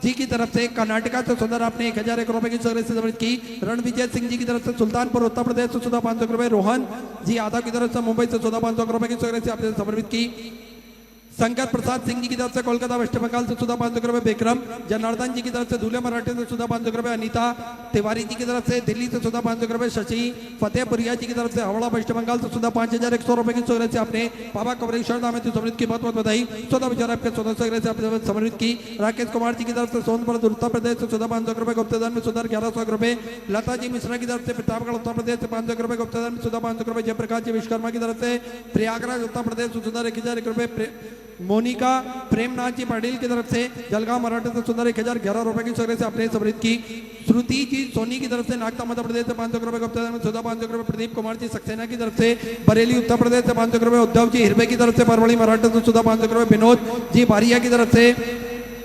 जी की तरफ से कर्नाटका से सुंदर आपने 1,001 रुपए की स्वराशि समर्पित की। रणविजय सिंह जी की तरफ से सुल्तानपुर, उत्तर प्रदेश से सुधा 500 रुपए। रोहन जी यादव की तरफ से मुंबई से सुधा 500 रुपए की स्वराशि आपने समर्पित की। शंकर प्रसाद सिंह जी की तरफ से कोलकाता, वेस्ट बंगाल से सुधा 500 रुपए। विक्रम जनार्दन जी की तरफ से धूले, मराठे से सुधा 500 रुपए। अनीता तिवारी जी की तरफ से दिल्ली से सुधा 500 रुपए। शशि फतेहपुरिया जी की तरफ से हावड़ा, वेस्ट बंगाल से सुधा 5,100 रुपए की स्वराशि आपने बाबा कुबेरेश्वर धाम हेतु समृद्ध की बहुत बहुत बधाई। सुधा विचार आपके स्वराशि आपने समर्पित की। राकेश कुमार जी की तरफ से सोनभद्र, उत्तर प्रदेश से सुधा 500 रुपए। गुप्तदान में सुधा 1,100 रुपए। लता जी मिश्रा की तरफ से प्रतापगढ़, उत्तर प्रदेश से 500 रुपए। गुप्तदान में सुधा 500 रुपए। जयप्रकाश जी विश्वकर्मा की तरफ से प्रयागराज, उत्तर प्रदेश से सुधा 1,001 रुपए। मोनिका प्रेमनाथ जी पाटिल की तरफ से जलगांव, मराठा से सुंदर 1,011 रुपए की स्वराशि आपने समृद्ध की। श्रुति जी सोनी की तरफ से नागता, मध्य प्रदेश से 500 रुपए। गुप्तदान में सुधा 500 रुपए। प्रदीप कुमार जी सक्सेना की तरफ से बरेली, उत्तर प्रदेश से 500 रुपए। उद्धव जी हिरबे की तरफ से परवड़ी, मराठा से सुधा 500 रुपए। विनोद जी बारिया की तरफ से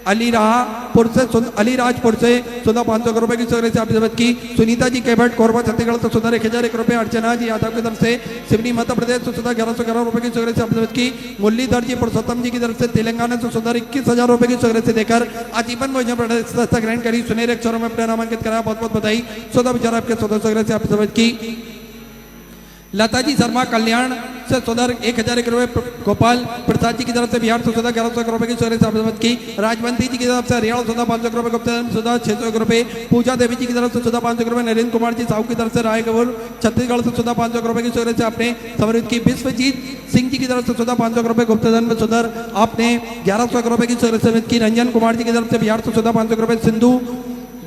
अलीराजपुर से सुधा 500 रुपए की स्वराशि आपने समर्पित की। सुनीता जी केवट, कोरबा, छत्तीसगढ़ से सुधा 1,001 रुपए। अर्चना जी यादव की तरफ से सिवनी, मध्य प्रदेश से सुधा 1,111 रुपए की स्वराशि आपने समर्पित की। मुरलीधर जी पुरुषोत्तम जी की तरफ से तेलंगाना से सुधा 21,000 रुपए की स्वराशि देकर आजीवन भोजन पर संस्था ग्रहण करी, सुनहरे अक्षरों में अपना नामांकित कराया, बहुत बहुत बधाई। सुधा विचार आपके स्वराशि आपने समर्पित की। लता जी शर्मा कल्याण से सुधर 1,001 रुपए। गोपाल प्रसाद जी की तरफ से बिहार से सुधा 1,100 रुपए की स्वराशि आपने समर्पित की। राजवंती जी की तरफ से हरियाणा सुधा 500 रुपए। गुप्तदान सुधा 601 रुपए। पूजा देवी जी की तरफ से सुधा 500 रुपए। नरेंद्र कुमार जी साहू की तरफ से रायगढ़, छत्तीसगढ़ से सुधा 500 रुपए की स्वराशि आपने समर्पित की। विश्वजीत सिंह जी की तरफ से सुधा 500 रुपए। गुप्तदान में सुधर आपने 1,100 रुपए की स्वराशि समर्पित की। रंजन कुमार जी की तरफ से बिहार से सुधा 500 रुपए। सिंधु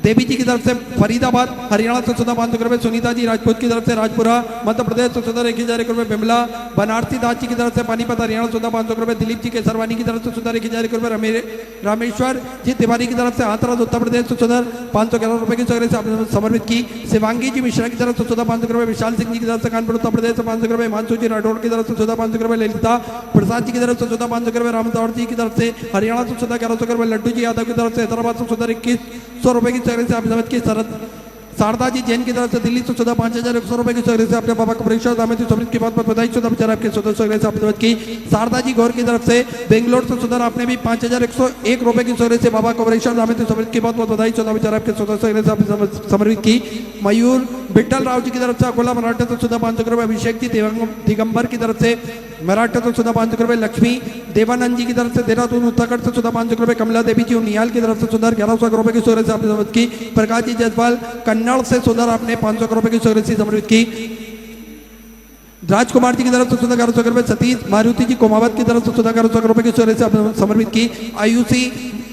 देवी जी की तरफ से फरीदाबाद, हरियाणा से सुधा 500 रुपए। सुनीता जी राजपूत की तरफ से राजपुरा, मध्य प्रदेश से सुधा 1,001 रुपए। बिमला बनारसी दास जी की तरफ से पानीपत, हरियाणा सुधा 500 रुपए। दिलीप जी केसरवानी की तरफ से सुधा 1,001 रुपए। रामेश्वर जी तिवारी की तरफ से हाथरस, उत्तर प्रदेश से सुधा 511 रुपए की स्वराशि आपने समर्पित की। शिवांगी जी मिश्रा की तरफ से सुधा 500 रुपए। विशाल सिंह जी की तरफ से कानपुर, उत्तर प्रदेश से 500 रुपए। हिमांशु जी राठौड़ की तरफ से सुधा 500 रुपए। ललिता प्रसाद जी की तरफ से सुधा 500 रुपए। रामदौड़ जी की तरफ से हरियाणा से सुधा 1,100 रुपए। लड्डू जी यादव की तरफ से हैदराबाद से सुधा 2,100 रुपए की स्वराशि आपने समर्पित की। शारदा जी जैन की तरफ से दिल्ली से सुधा 5,100 रुपए की स्वराशि आपने बाबा कुबेरेश्वर धाम हेतु समृद्ध की बहुत बहुत बधाई। सुधा विचार आपके स्वराशि आपने समर्पित की। शारदा जी गौर की तरफ से बेंगलोर से सुधा आपने भी 5,101 रुपए की स्वराशि बाबा कुबेरेश्वर धाम हेतु समृद्ध की बहुत बहुत बधाई। सुधा विचार आपके स्वराशि आपने समर्पित की। मयूर विठल राव जी की तरफ से अकोला, मराठा से सुधा 500 रुपए। अभिषेक जी दिगंबर की तरफ से मराठा से सुधा 500 रुपए। लक्ष्मी देवानंद जी की तरफ से देहरादून, उत्तराखंड से सुधा 500 रुपए। कमला देवी जी उनियाल की तरफ से सुधा 1,100 रुपए की स्वराशि आपने समर्पित की। प्रकाश जी जयसवाल कन्नड़ से सुधा आपने 500 रुपए की स्वराशि समर्पित की। राजकुमार जी की तरफ से सुधा 1,100 रुपए। सतीश मारुति जी कोमावत की तरफ से सुधा 1,100 रुपए की स्वराशि आपने समर्पित की। आयुषी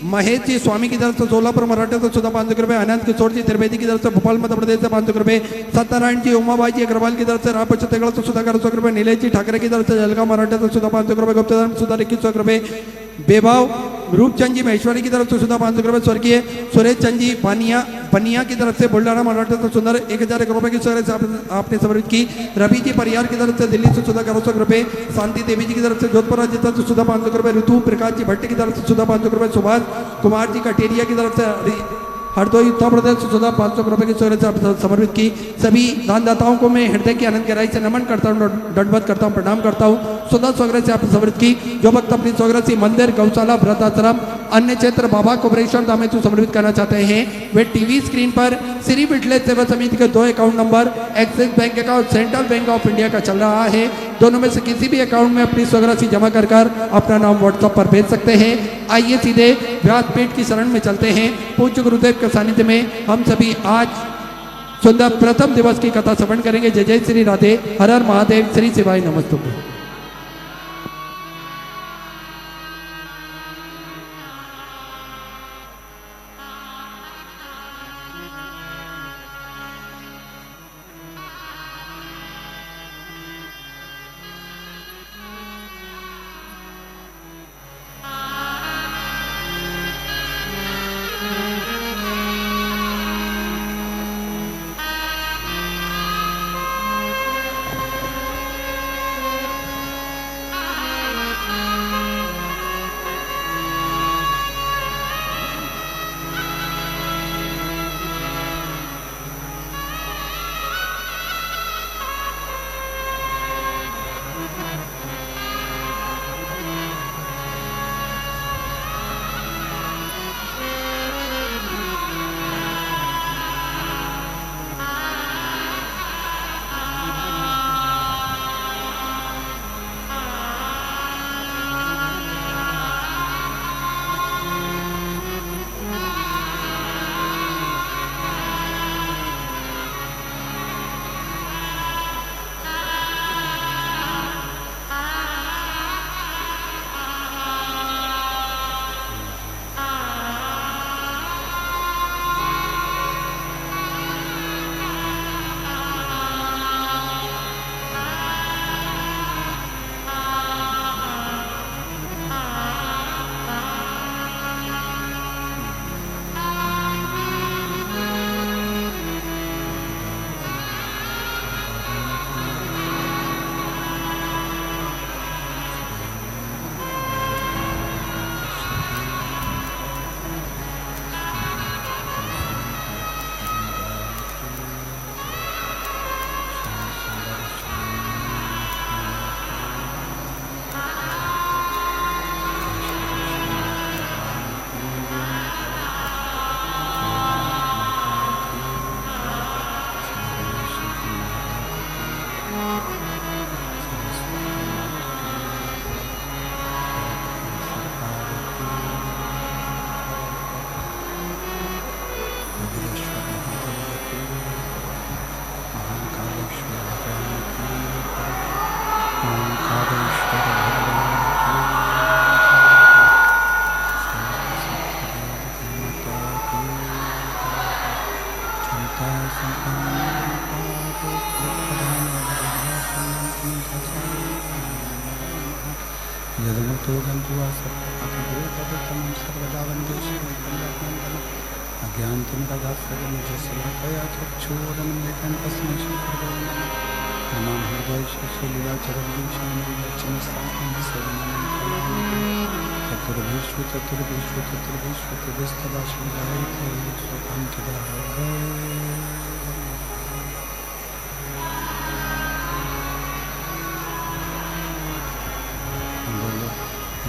महेश जी स्वामी की तरफ से सोलापुर मराठे से 500 रुपए, अनंत किशोर जी त्रिवेदी की तरफ से भोपाल मध्य प्रदेश से 500 रुपए, सत्यनारायण जी उमाबाई जी अग्रवाल की तरफ से रायपुर छत्तीसगढ़ से 100 रुपए, नीलेश जी ठाकरे की तरफ से जलगांव मराठे से 500 रुपए, गुप्तधन सुधा 2100 रुपए, बेबाव रूपचंद जी महेश्वरी की तरफ से 500 रुपए, स्वर्गीय सुरेश चंद जी बनिया की तरफ से बुल्डाना मराठा से सुंदर 1001 रुपए की सहायता से आपने समर्पित की। रवि जी परियार की तरफ से दिल्ली से 1100 रुपए, शांति देवी जी की तरफ से जोधपुर राज्य से 500 रुपए, ऋतु प्रकाश जी भट्ट की तरफ से 500 रुपए, सुभाष कुमार जी कटेरिया की तरफ से हरदोई उत्तर प्रदेश से 500 रुपए की सहायता से समर्पित की। सभी दानदाताओं को मैं हृदय की आनंद गहराई से नमन करता हूँ, दंडवत करता हूँ, प्रणाम करता हूँ। सुधा स्वग्रह से आपने समर्पित की। जो भक्त अपनी स्वग्रह से मंदिर, गौशाला, वृद्धाश्रम, अन्य क्षेत्र बाबा कुबरेश्वर धाम हेतु समर्पित करना चाहते हैं, वे टीवी स्क्रीन पर श्री विठलेश सेवा समिति के 2 account number axis bank account, central bank of India का चल रहा है। दोनों में से किसी भी अकाउंट में अपनी स्वग्रासी जमा कर अपना नाम व्हाट्सएप पर भेज सकते हैं। आइए सीधे व्यासपीठ की शरण में चलते हैं। पूज्य गुरुदेव के सानिध्य में हम सभी आज सुंदर प्रथम दिवस की कथा श्रवण करेंगे। जय जय श्री राधे, हर हर महादेव, श्री शिवाय नमस्तुभ्यं।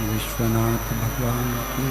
विश्वनाथ भगवान की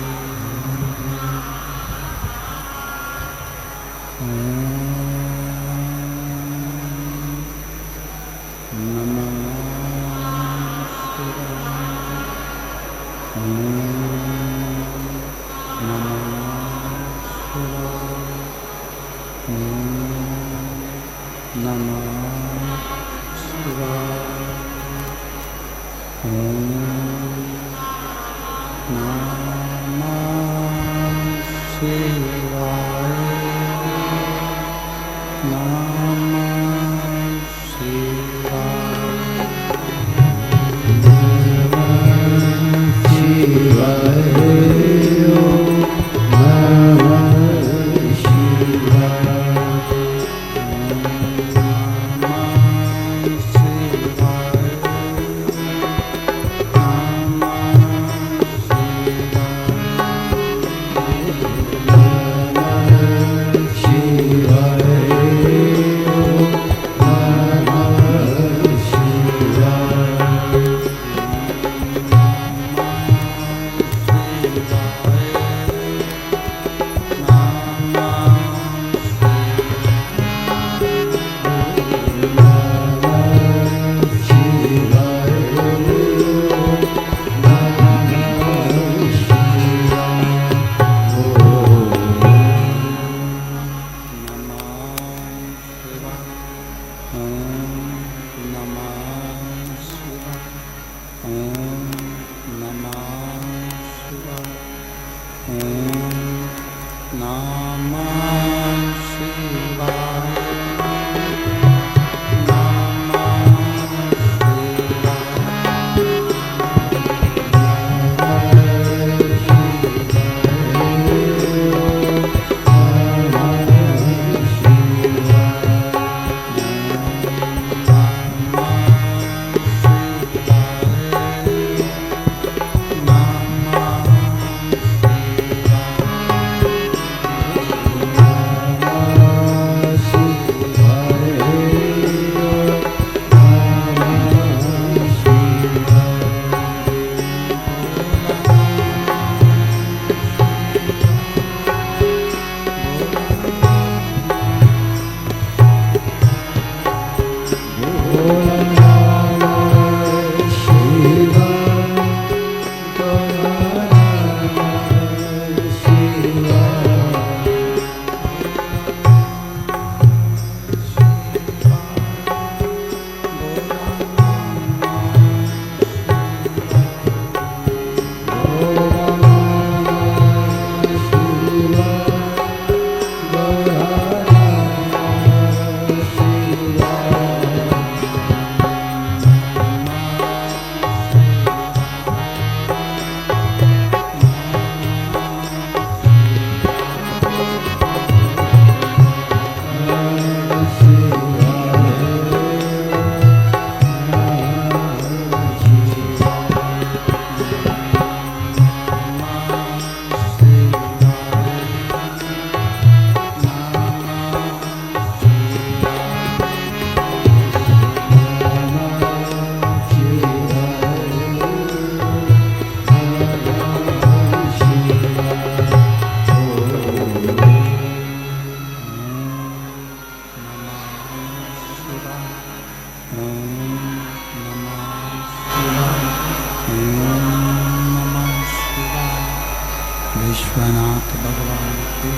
विश्वनाथ भगवान की,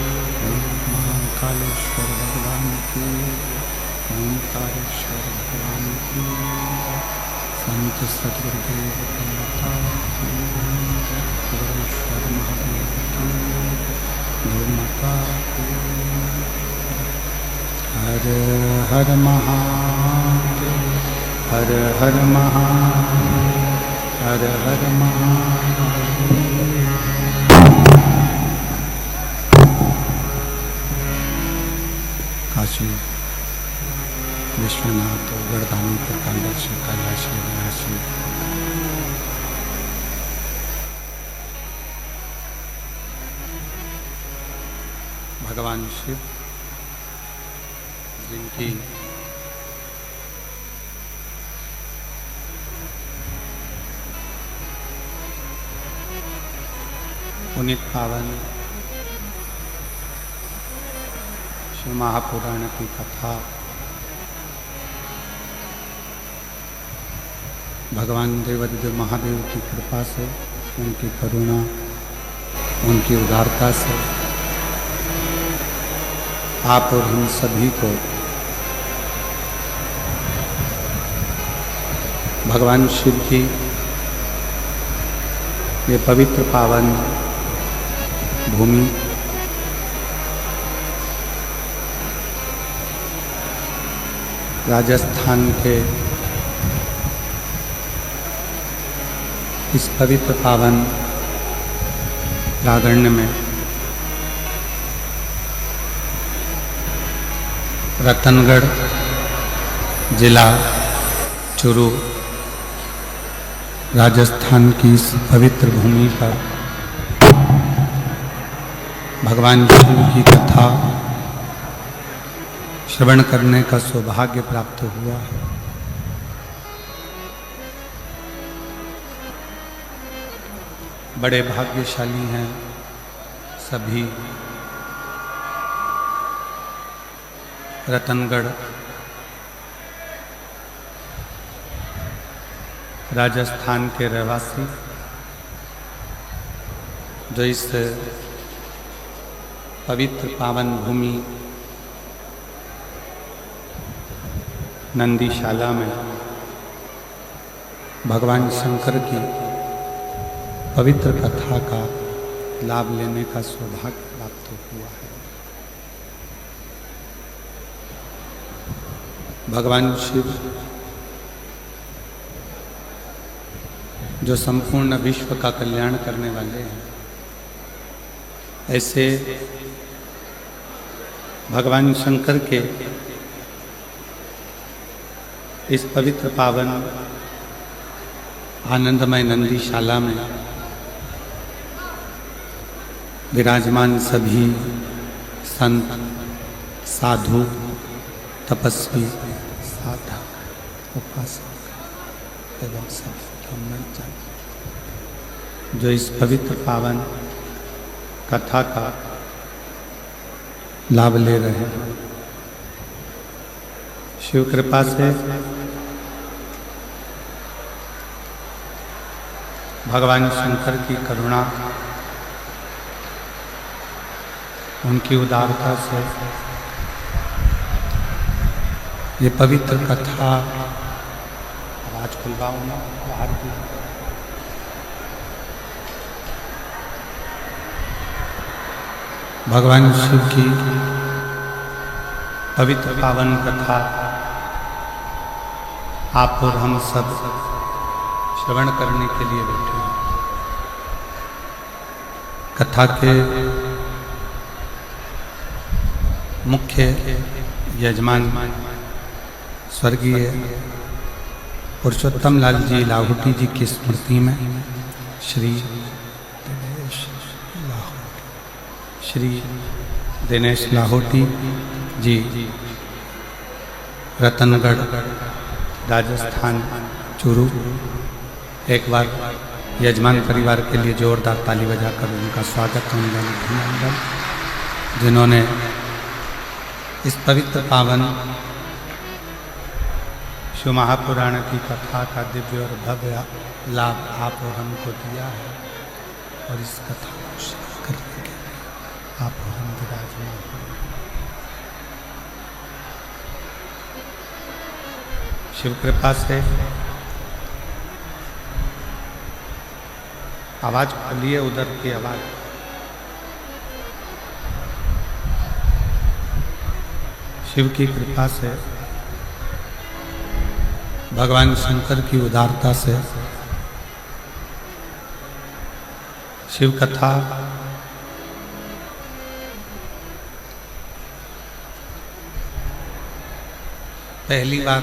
महाकालेश्वर भगवान की, ओंकारेश्वर भगवान की, संत सदगुरुदेव माता की, गुरुश्वर महादेव की, गौ माता की। हर हर महादेव, हर हर महादेव, हर हर महादेव। काशी विश्वनाथ गर्दानी प्रकांडक्षी कैलाशी विनाशी भगवान शिव जिनकी पुनीत पावन शिव महापुराण की कथा भगवान देवादिदेव महादेव की कृपा से, उनकी करुणा, उनकी उदारता से आप और हम सभी को भगवान शिव की ये पवित्र पावन भूमि राजस्थान के इस पवित्र पावन प्रांगण में रतनगढ़ जिला चुरू राजस्थान की इस पवित्र भूमि पर भगवान शिव की कथा श्रवण करने का सौभाग्य प्राप्त हुआ है। बड़े भाग्यशाली हैं सभी रतनगढ़ राजस्थान के रहवासी जो इस पवित्र पावन भूमि नंदीशाला में भगवान शंकर की पवित्र कथा का लाभ लेने का सौभाग्य प्राप्त हुआ है। भगवान शिव जो संपूर्ण विश्व का कल्याण करने वाले हैं, ऐसे भगवान शंकर के इस पवित्र पावन आनंदमय नंदीशाला में विराजमान सभी संत, साधु, तपस्वी, साधक, उपासक एवं सब ब्रह्मचारी जो इस पवित्र पावन कथा का लाभ ले रहे हैं, शिव कृपा से भगवान शंकर की करुणा, उनकी उदारता से ये पवित्र कथा, आवाज खुलवाओ ना बाहर की, भगवान शिव की पवित्र पावन कथा आप और हम सब श्रवण करने के लिए बैठे हैं। कथा के मुख्य यजमान स्वर्गीय पुरुषोत्तम लाल जी लाहौटी जी की स्मृति में श्री दिनेश लाहौटी जी रतनगढ़ राजस्थान चूरू, एक बार यजमान परिवार के लिए जोरदार ताली बजाकर उनका स्वागत होगा, जिन्होंने इस पवित्र पावन शिव महापुराण की कथा का दिव्य और भव्य लाभ आप और हमको दिया है, और इस कथा को श्रवण करने के लिए आप और हम विराजमान हैं। शिव कृपा से आवाज खोलिए, उधर की आवाज। शिव की कृपा से, भगवान शंकर की उदारता से शिव कथा पहली बार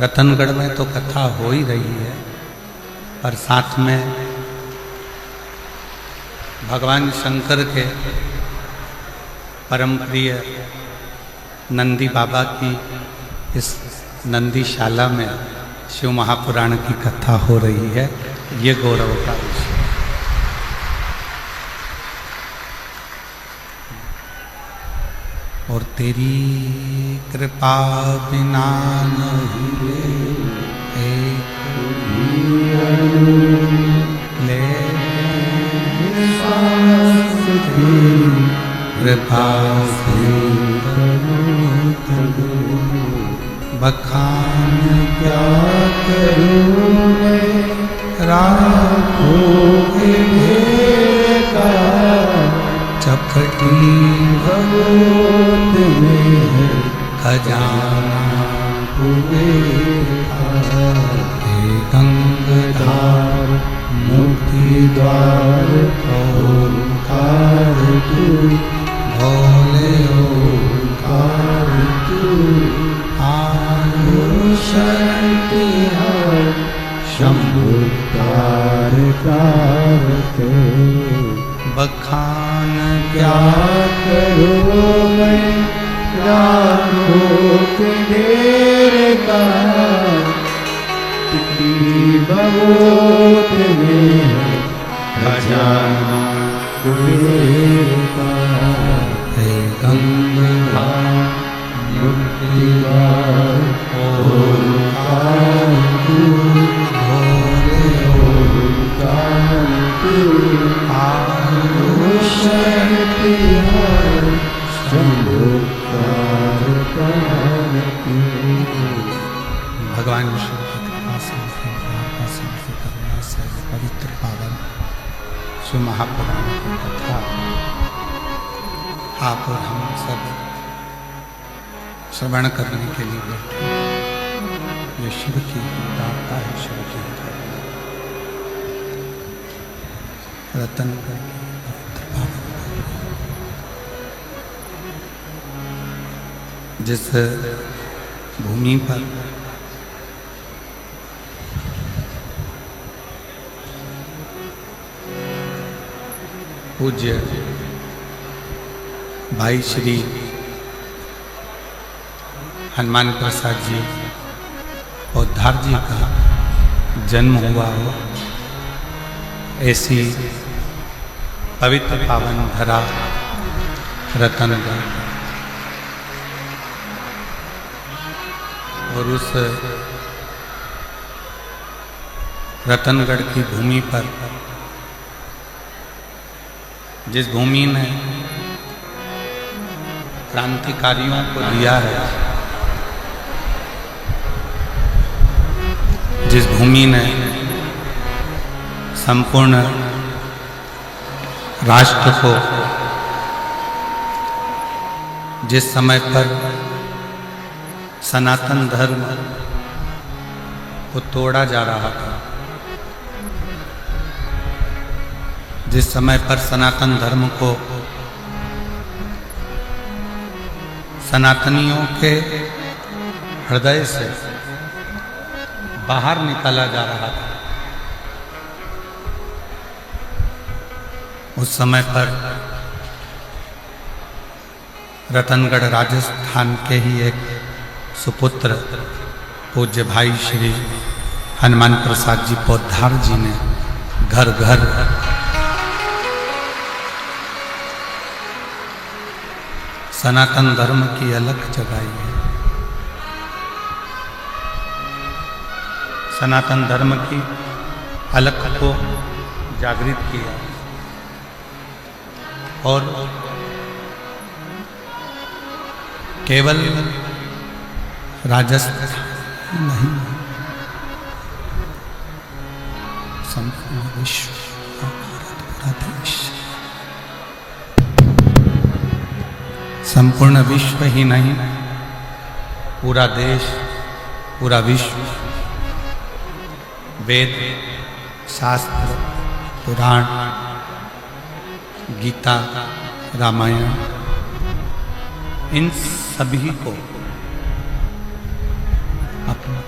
रतनगढ़ में तो कथा हो ही रही है, पर साथ में भगवान शंकर के परम प्रिय नंदी बाबा की इस नंदीशाला में शिव महापुराण की कथा हो रही है। ये गौरव का विषय। और तेरी कृपा बिना नहीं ले कृपा से बखान क्या करूं मैं, राखोगे का चपटी भगवत में है खजाना हुए गंगाधार मुक्ति द्वार ओंकार तू, भोले ओंकार तू, आयुषण तिहार शंभुकार कारते, बखान क्या करूं मैं, राखों के ढेर का भगवत में है खजाना कुबेर का, है गंगाधार मुक्ति द्वार ओंकार तू, भोले ओंकार तू, आयुषण तिहार शंभुकार कारते। भगवान शिव की कृपा से, करुणा से पवित्र पावन शिव महापुराण की कथा आप और हम सब श्रवण करने के लिए बैठे। ये शिव की दाता है, शिव की रतनगढ़ की पवित्र पावन भूमि। जिस भूमि पर पूज्य भाई श्री हनुमान प्रसाद जी पौधार जी का जन्म हुआ हो, ऐसी पवित्र पावन धरा रतनगढ़, और उस रतनगढ़ की भूमि पर, जिस भूमि ने क्रांतिकारियों को दिया है, जिस भूमि ने संपूर्ण राष्ट्र को, जिस समय पर सनातन धर्म को तोड़ा जा रहा था, जिस समय पर सनातन धर्म को सनातनियों के हृदय से बाहर निकाला जा रहा था, उस समय पर रतनगढ़ राजस्थान के ही एक सुपुत्र पूज्य भाई श्री हनुमान प्रसाद जी पौधार जी ने घर घर सनातन धर्म की अलख जगाई है, सनातन धर्म की अलख को जागृत किया, और केवल राजस्थान नहीं, संपूर्ण विश्व, भारत पूरा देश, संपूर्ण विश्व ही नहीं, पूरा देश, पूरा विश्व वेद, शास्त्र, पुराण, गीता, रामायण, इन सभी को अपने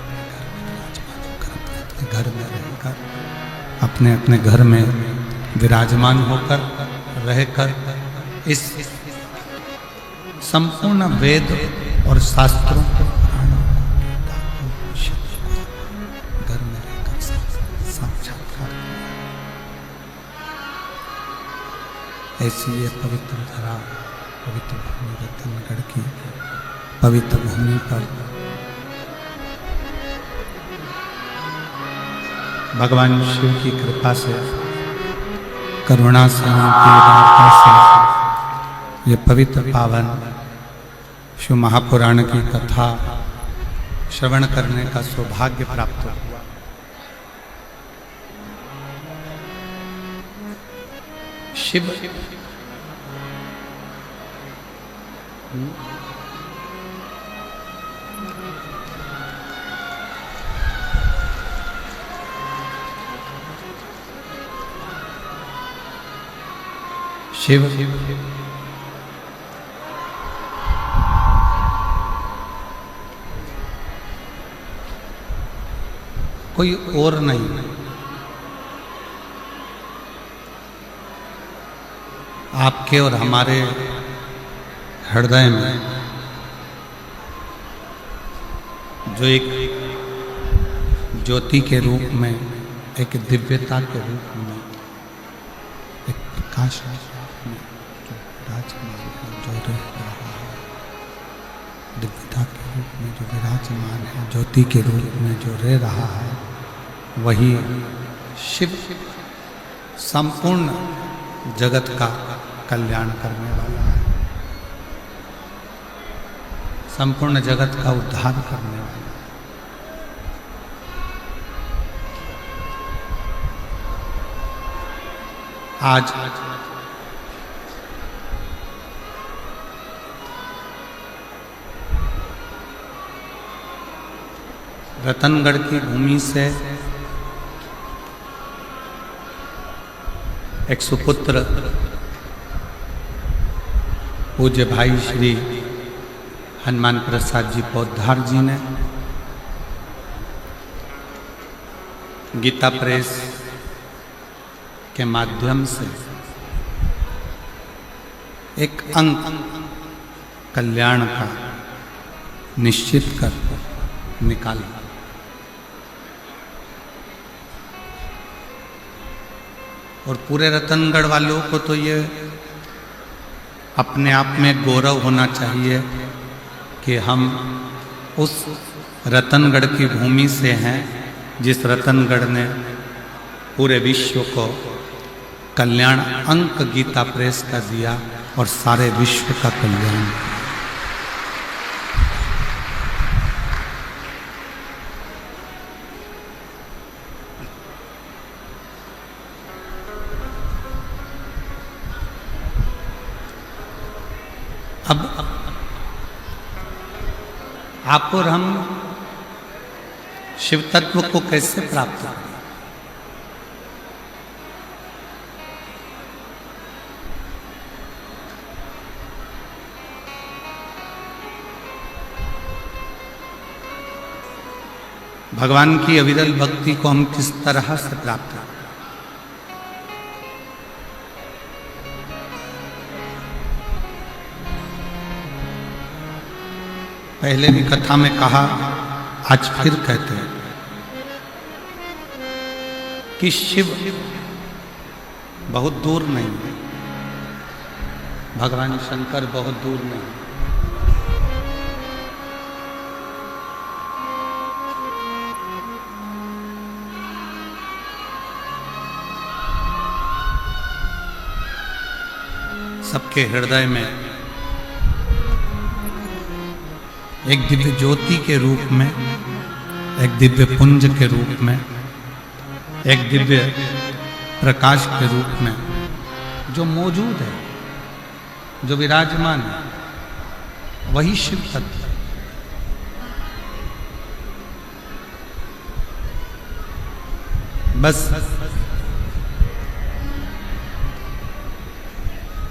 घर में रहकर, अपने अपने घर में विराजमान होकर रहकर इस संपूर्ण वेद और शास्त्रों को, पुराणों को, घर में रहकर साक्षात्कार, ऐसी ये पवित्र धरा, पवित्र भूमि रतनगढ़ की पवित्र भूमि पर भगवान शिव की कृपा से, करुणा से, उनकी वार्ता से ये पवित्र पावन शिव महापुराण की कथा श्रवण करने का सौभाग्य प्राप्त हुआ। शिव शिव कोई और नहीं, आपके और हमारे हृदय में जो एक ज्योति के रूप में, एक दिव्यता के रूप में, एक प्रकाश के रूप में जो विराजमान है, जो रह रहा है, दिव्यता के रूप में जो विराजमान है, ज्योति के रूप में जो रह रहा है, वही शिव संपूर्ण जगत का कल्याण करने वाला है, संपूर्ण जगत का उद्धार करने वाला है। आज रतनगढ़ की भूमि से एक सुपुत्र पूज्य भाई श्री हनुमान प्रसाद जी पौधार जी ने गीता प्रेस के माध्यम से एक अंक कल्याण का निश्चित कर निकाला। और पूरे रतनगढ़ वालों को तो ये अपने आप में गौरव होना चाहिए कि हम उस रतनगढ़ की भूमि से हैं जिस रतनगढ़ ने पूरे विश्व को कल्याण अंक गीता प्रेस का दिया और सारे विश्व का कल्याण। अब आप और हम शिव तत्व को कैसे प्राप्त करें? भगवान की अविरल भक्ति को हम किस तरह से प्राप्त करें? पहले भी कथा में कहा, आज फिर कहते हैं कि शिव बहुत दूर नहीं है, भगवान शंकर बहुत दूर नहीं है। सबके हृदय में एक दिव्य ज्योति के रूप में, एक दिव्य पुंज के रूप में, एक दिव्य प्रकाश के रूप में जो मौजूद है, जो विराजमान है, वही शिव तत्व है। बस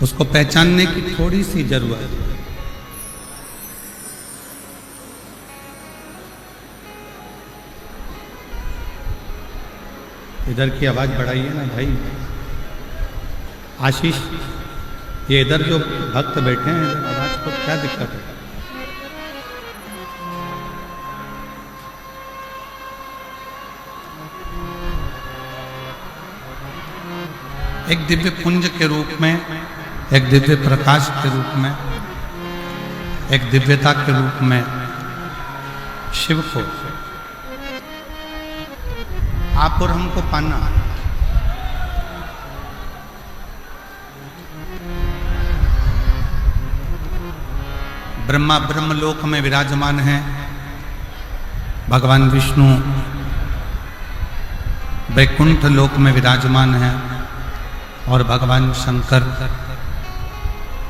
उसको पहचानने की थोड़ी सी जरूरत है। इधर की आवाज बढ़ाइए ना भाई। आशीष, ये इधर जो भक्त बैठे हैं, इधर आवाज को क्या दिक्कत है? एक दिव्य पुंज के रूप में, एक दिव्य प्रकाश के रूप में, एक दिव्यता के रूप में शिव को आप और हमको पाना। ब्रह्मा ब्रह्मलोक में विराजमान है, भगवान विष्णु वैकुंठ लोक में विराजमान है और भगवान शंकर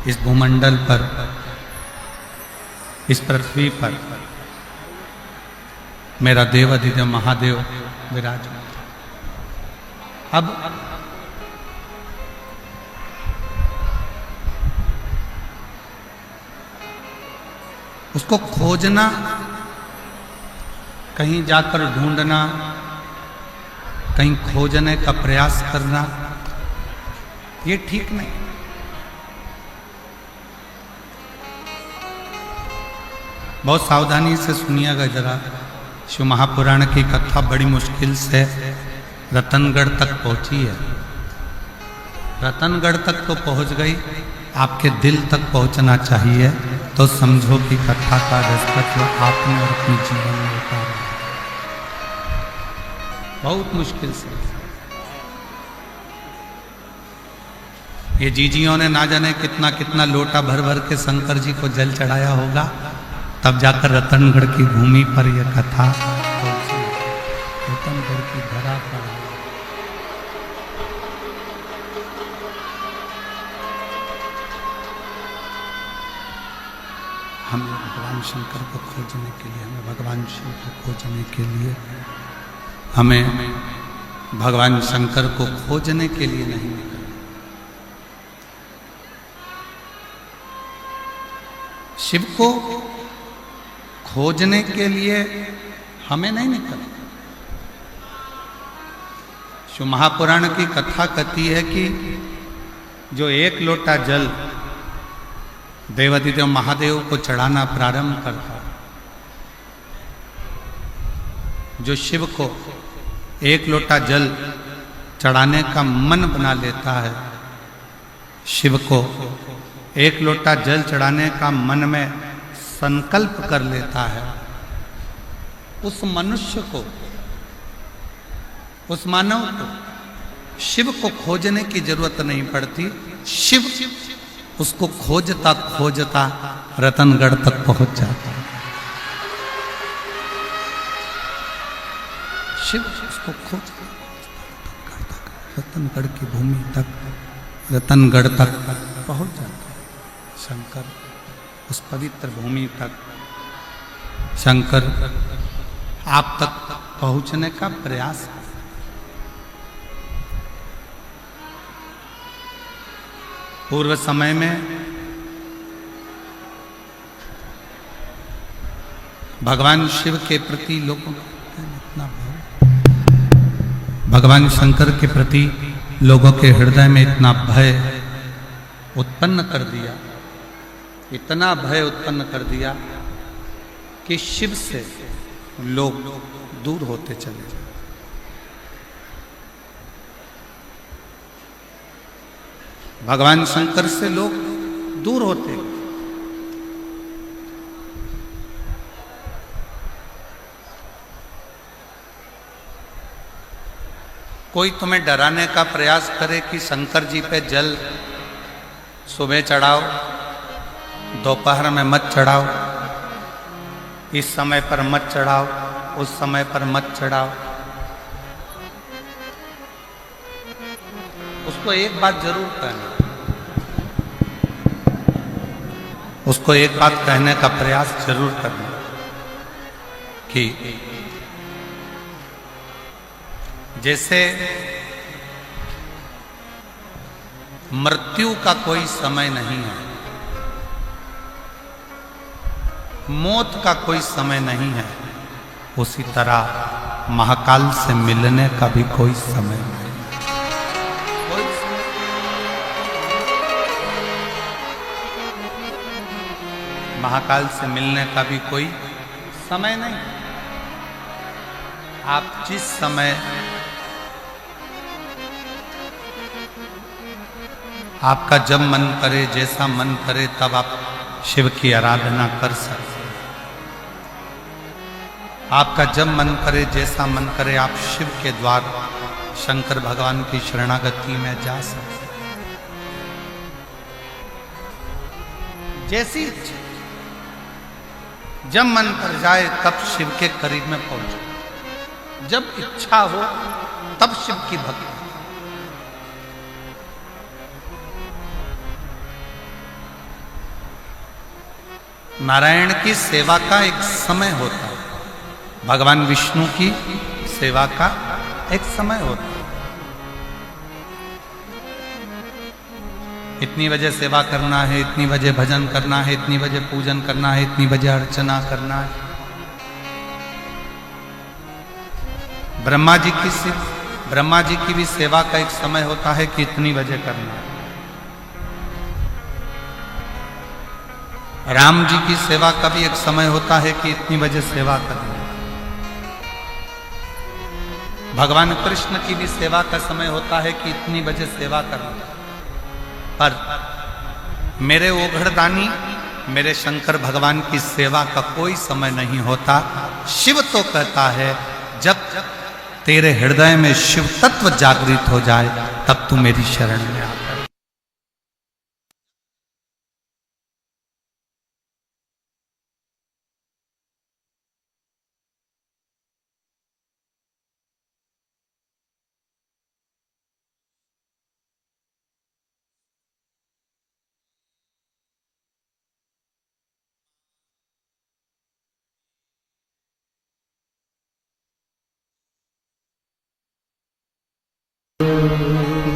इस भूमंडल पर, इस पृथ्वी पर मेरा देव अधिदेव महादेव विराजमान। अब उसको खोजना, कहीं जाकर ढूंढना, कहीं खोजने का प्रयास करना, ये ठीक नहीं। बहुत सावधानी से सुनिएगा जरा। शिव महापुराण की कथा बड़ी मुश्किल से रतनगढ़ तक पहुंची है। रतनगढ़ तक तो पहुंच गई, आपके दिल तक पहुंचना चाहिए, तो समझो कि कथा का दस्तक आपने और अपने जीवन में उतारा। बहुत मुश्किल से ये जीजियों ने ना जाने कितना कितना लोटा भर भर के शंकर जी को जल चढ़ाया होगा, तब जाकर रतनगढ़ की भूमि पर यह कथा पहुंची। रतनगढ़ की धरा पर हमें भगवान शंकर को खोजने के लिए, हमें भगवान शिव को खोजने के लिए, हमें भगवान शंकर को खोजने के लिए नहीं निकलना। शिव को खोजने के लिए हमें नहीं निकलना। शिव महापुराण की कथा कहती है कि जो एक लोटा जल देवाधिदेव महादेव को चढ़ाना प्रारंभ करता, जो शिव को एक लोटा जल चढ़ाने का मन बना लेता है, शिव को एक लोटा जल चढ़ाने का मन में संकल्प कर लेता है, उस मनुष्य को, उस मानव को शिव को खोजने की जरूरत नहीं पड़ती। शिव उसको खोजता खोजता रतनगढ़ तक पहुंच जाता है। शिव उसको खोजता रतनगढ़ की भूमि तक, रतनगढ़ तक पहुंच जाता है। शंकर उस पवित्र भूमि तक, शंकर आप तक पहुंचने का प्रयास। पूर्व समय में भगवान शिव के प्रति लोगों का इतना भाव, भगवान शंकर के प्रति लोगों के हृदय में इतना भय उत्पन्न कर दिया, इतना भय उत्पन्न कर दिया कि शिव से लोग दूर होते चले गए। भगवान शंकर से लोग दूर होते गए। कोई तुम्हें डराने का प्रयास करे कि शंकर जी पे जल सुबह चढ़ाओ, दोपहर में मत चढ़ाओ, इस समय पर मत चढ़ाओ, उस समय पर मत चढ़ाओ, उसको एक बात जरूर कहना, उसको एक बात कहने का प्रयास जरूर करना कि जैसे मृत्यु का कोई समय नहीं है, मौत का कोई समय नहीं है, उसी तरह महाकाल से मिलने का भी कोई समय नहीं। महाकाल से मिलने का भी कोई समय नहीं। आप जिस समय आपका जब मन करे, जैसा मन करे, तब आप शिव की आराधना कर सकते हैं। आपका जब मन करे, जैसा मन करे, आप शिव के द्वार शंकर भगवान की शरणागति में जा सकते हैं। जैसी इच्छा, जब मन कर जाए तब शिव के करीब में पहुंचो, जब इच्छा हो तब शिव की भक्ति। नारायण की सेवा का एक समय होता है, भगवान विष्णु की सेवा का एक समय होता है। इतनी बजे सेवा करना है, इतनी बजे भजन करना है, इतनी बजे पूजन करना है, इतनी बजे अर्चना करना है। ब्रह्मा जी की भी सेवा का एक समय होता है कि इतनी बजे करना है। राम जी की सेवा का भी एक समय होता है कि इतनी बजे सेवा करना है। भगवान कृष्ण की भी सेवा का समय होता है कि इतनी बजे सेवा करना है। पर मेरे ओघड़दानी, मेरे शंकर भगवान की सेवा का कोई समय नहीं होता। शिव तो कहता है जब तेरे हृदय में शिव तत्व जागृत हो जाए तब तू मेरी शरण में आ।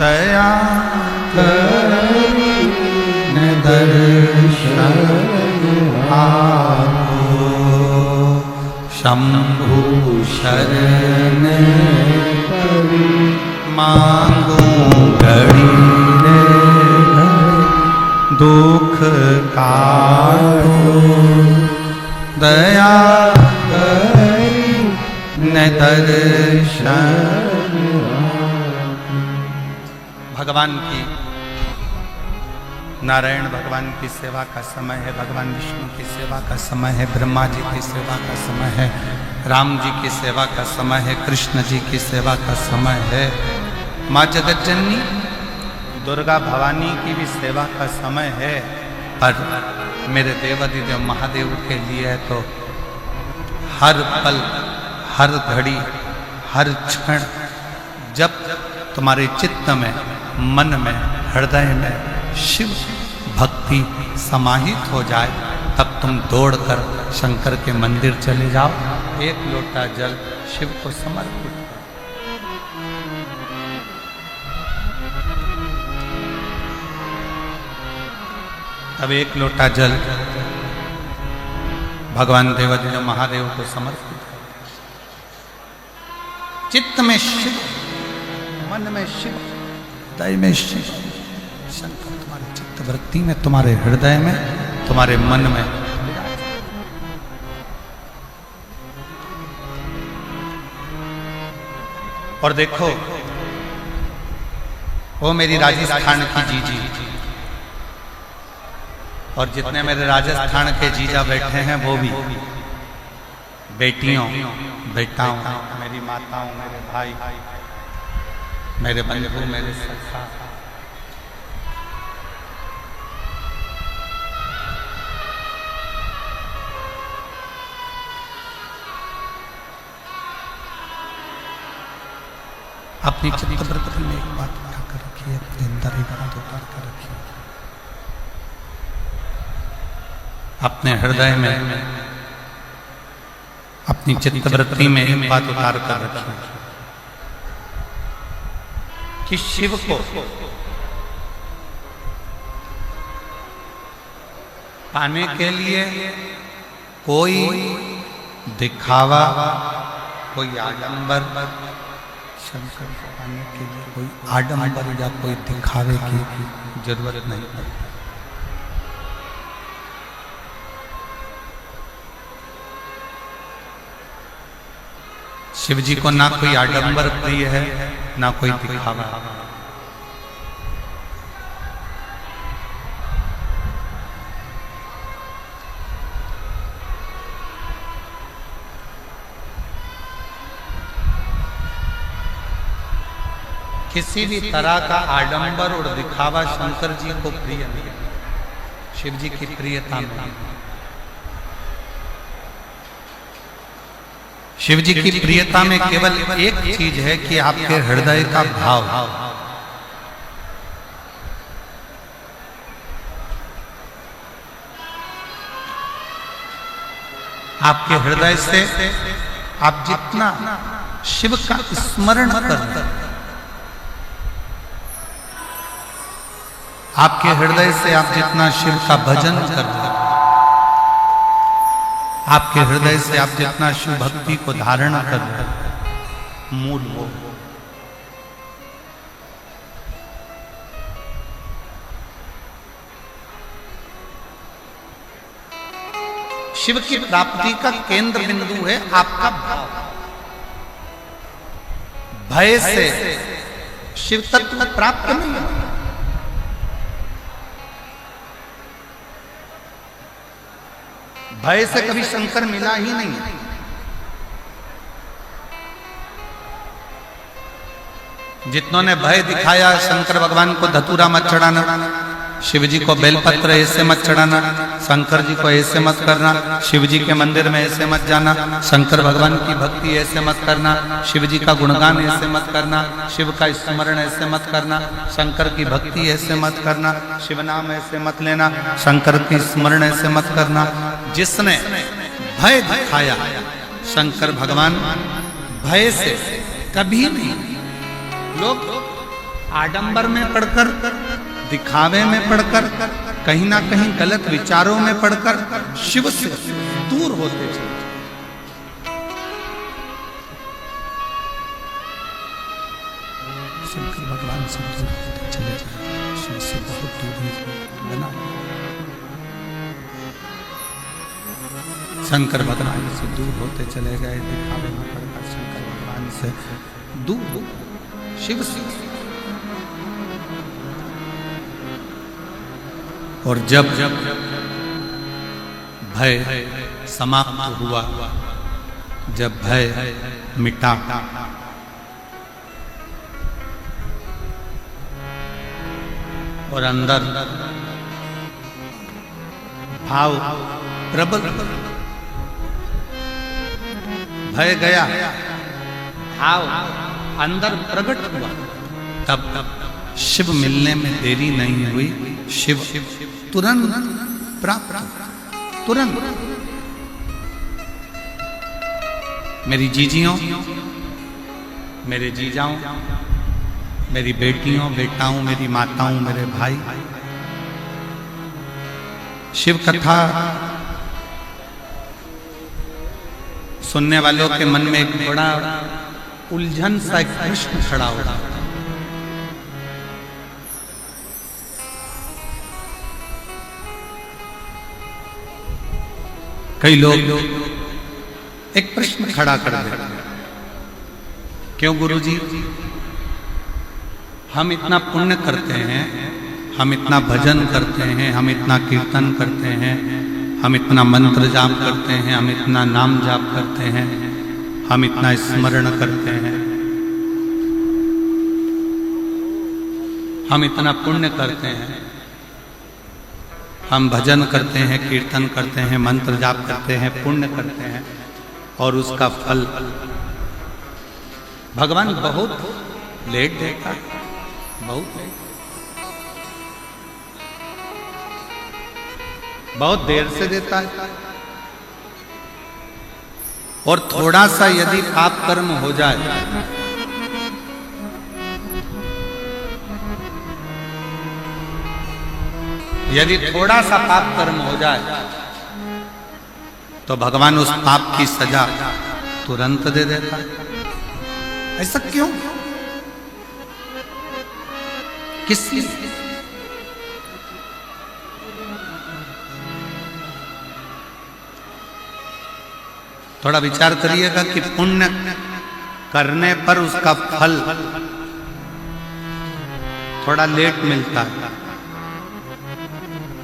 दया करीने दर्शन आपो शंभु शरण मांगू घड़ी रे दुख काटो दया करीने दर्शन। भगवान की नारायण भगवान की सेवा का समय है, भगवान विष्णु की सेवा का समय है, ब्रह्मा जी की सेवा का समय है, राम जी की सेवा का समय है, कृष्ण जी की सेवा का समय है, माँ जगत जननी दुर्गा भवानी की भी सेवा का समय है। पर मेरे देवादिदेव महादेव के लिए तो हर पल, हर घड़ी, हर क्षण जब तुम्हारे चित्त में, मन में, हृदय में शिव भक्ति समाहित हो जाए, तब तुम दौड़कर शंकर के मंदिर चले जाओ, एक लोटा जल शिव को समर्पित करो। तब एक लोटा जल भगवान देवादिदेव महादेव को समर्पित करो। चित्त में शिव, मन में शिव, हृदय में शिव। शंकर तुम्हारे चित्त वृत्ति में, तुम्हारे हृदय में, तुम्हारे मन में। और देखो वो मेरी राजस्थान की जीजी, और जितने मेरे राजस्थान के जीजा बैठे हैं वो भी बेटियों, बेटाओं, मेरी माताओं, मेरे भाई, मेरे बंधु, मेरे सखा, अपनी चित्तवृत्ति में एक बात उठाकर रखिए, अपने अंदर एक बात उतार कर रखिए, अपने हृदय में, अपनी चित्तवृत्ति में एक बात उतार कर रखिए कि शिव को पाने के लिए कोई दिखावा, कोई आडंबर, शंकर को पाने के लिए कोई आडंबर या कोई दिखावे की जरूरत नहीं पड़ती। शिव जी को ना कोई आडंबर प्रिय है, ना कोई दिखावा। किसी भी तरह का आडंबर और दिखावा शंकर जी को प्रिय नहीं, शिव जी की प्रियता में। शिव जी की प्रियता में केवल एक चीज है कि आपके हृदय का भाव। आपके हृदय से आप जितना शिव का स्मरण करते, आपके हृदय से आप जितना शिव का भजन करते, आपके हृदय से आप जितना शिव भक्ति को धारण करते, मूल वो शिव की प्राप्ति का केंद्र बिंदु है आपका भाव। भय से शिव तत्व प्राप्त नहीं है। भय से कभी शंकर मिला ही नहीं। जितनों ने भय दिखाया शंकर भगवान को धतूरा मत चढ़ाना, शिव जी को बेलपत्र ऐसे मत चढ़ाना, शंकर जी को ऐसे मत करना, शिव जी के मंदिर में ऐसे मत जाना, शंकर भगवान की भक्ति ऐसे मत करना, शिव जी का गुणगान ऐसे मत करना, शिव का स्मरण ऐसे मत करना, शंकर की भक्ति ऐसे मत करना, शिव नाम ऐसे मत लेना, शंकर की स्मरण ऐसे मत करना। जिसने भय दिखाया शंकर भगवान भय से कभी नहीं। लोग आडंबर में पढ़कर, दिखावे में पढ़कर, कहीं ना कहीं गलत विचारों में पढ़कर शिव से दूर होते चले। शंकर भगवान से दूर होते चले जाए, शिव से बहुत दूर बना। शंकर भगवान से दूर होते चले गए, दिखावे में पढ़कर शंकर भगवान से दूर, शिव से। और जब भय समाप्त हुआ, जब भय मिटा, और अंदर भाव प्रबल, भय गया, भाव अंदर प्रकट हुआ, तब शिव मिलने में देरी नहीं हुई। शिव तुरंत प्राप्त, तुरंत। मेरी जीजियों, मेरे जीजाओं, मेरी बेटियों, बेटाओं, मेरी माताओं, मेरे भाई, शिव कथा सुनने वालों के मन में एक बड़ा उलझन सा एक प्रश्न खड़ा हो रहा है। कई लोग एक प्रश्न खड़ा कर देते हैं, क्यों गुरुजी, हम इतना पुण्य करते हैं, हम इतना भजन करते हैं, हम इतना कीर्तन करते हैं, हम इतना मंत्र जाप करते हैं, हम इतना नाम जाप करते हैं, हम इतना स्मरण करते हैं, हम इतना पुण्य करते हैं, हम भजन करते हैं, कीर्तन करते हैं, मंत्र जाप करते हैं, पुण्य करते हैं, और उसका फल भगवान बहुत लेट देता है, बहुत लेट, बहुत देर से देता है। और थोड़ा सा यदि पाप कर्म हो जाए, यदि थोड़ा सा पाप कर्म हो जाए, तो भगवान उस पाप की सजा तुरंत दे देता है। ऐसा क्यों, किस लिए? थोड़ा विचार करिएगा कि पुण्य करने पर उसका फल थोड़ा लेट मिलता है,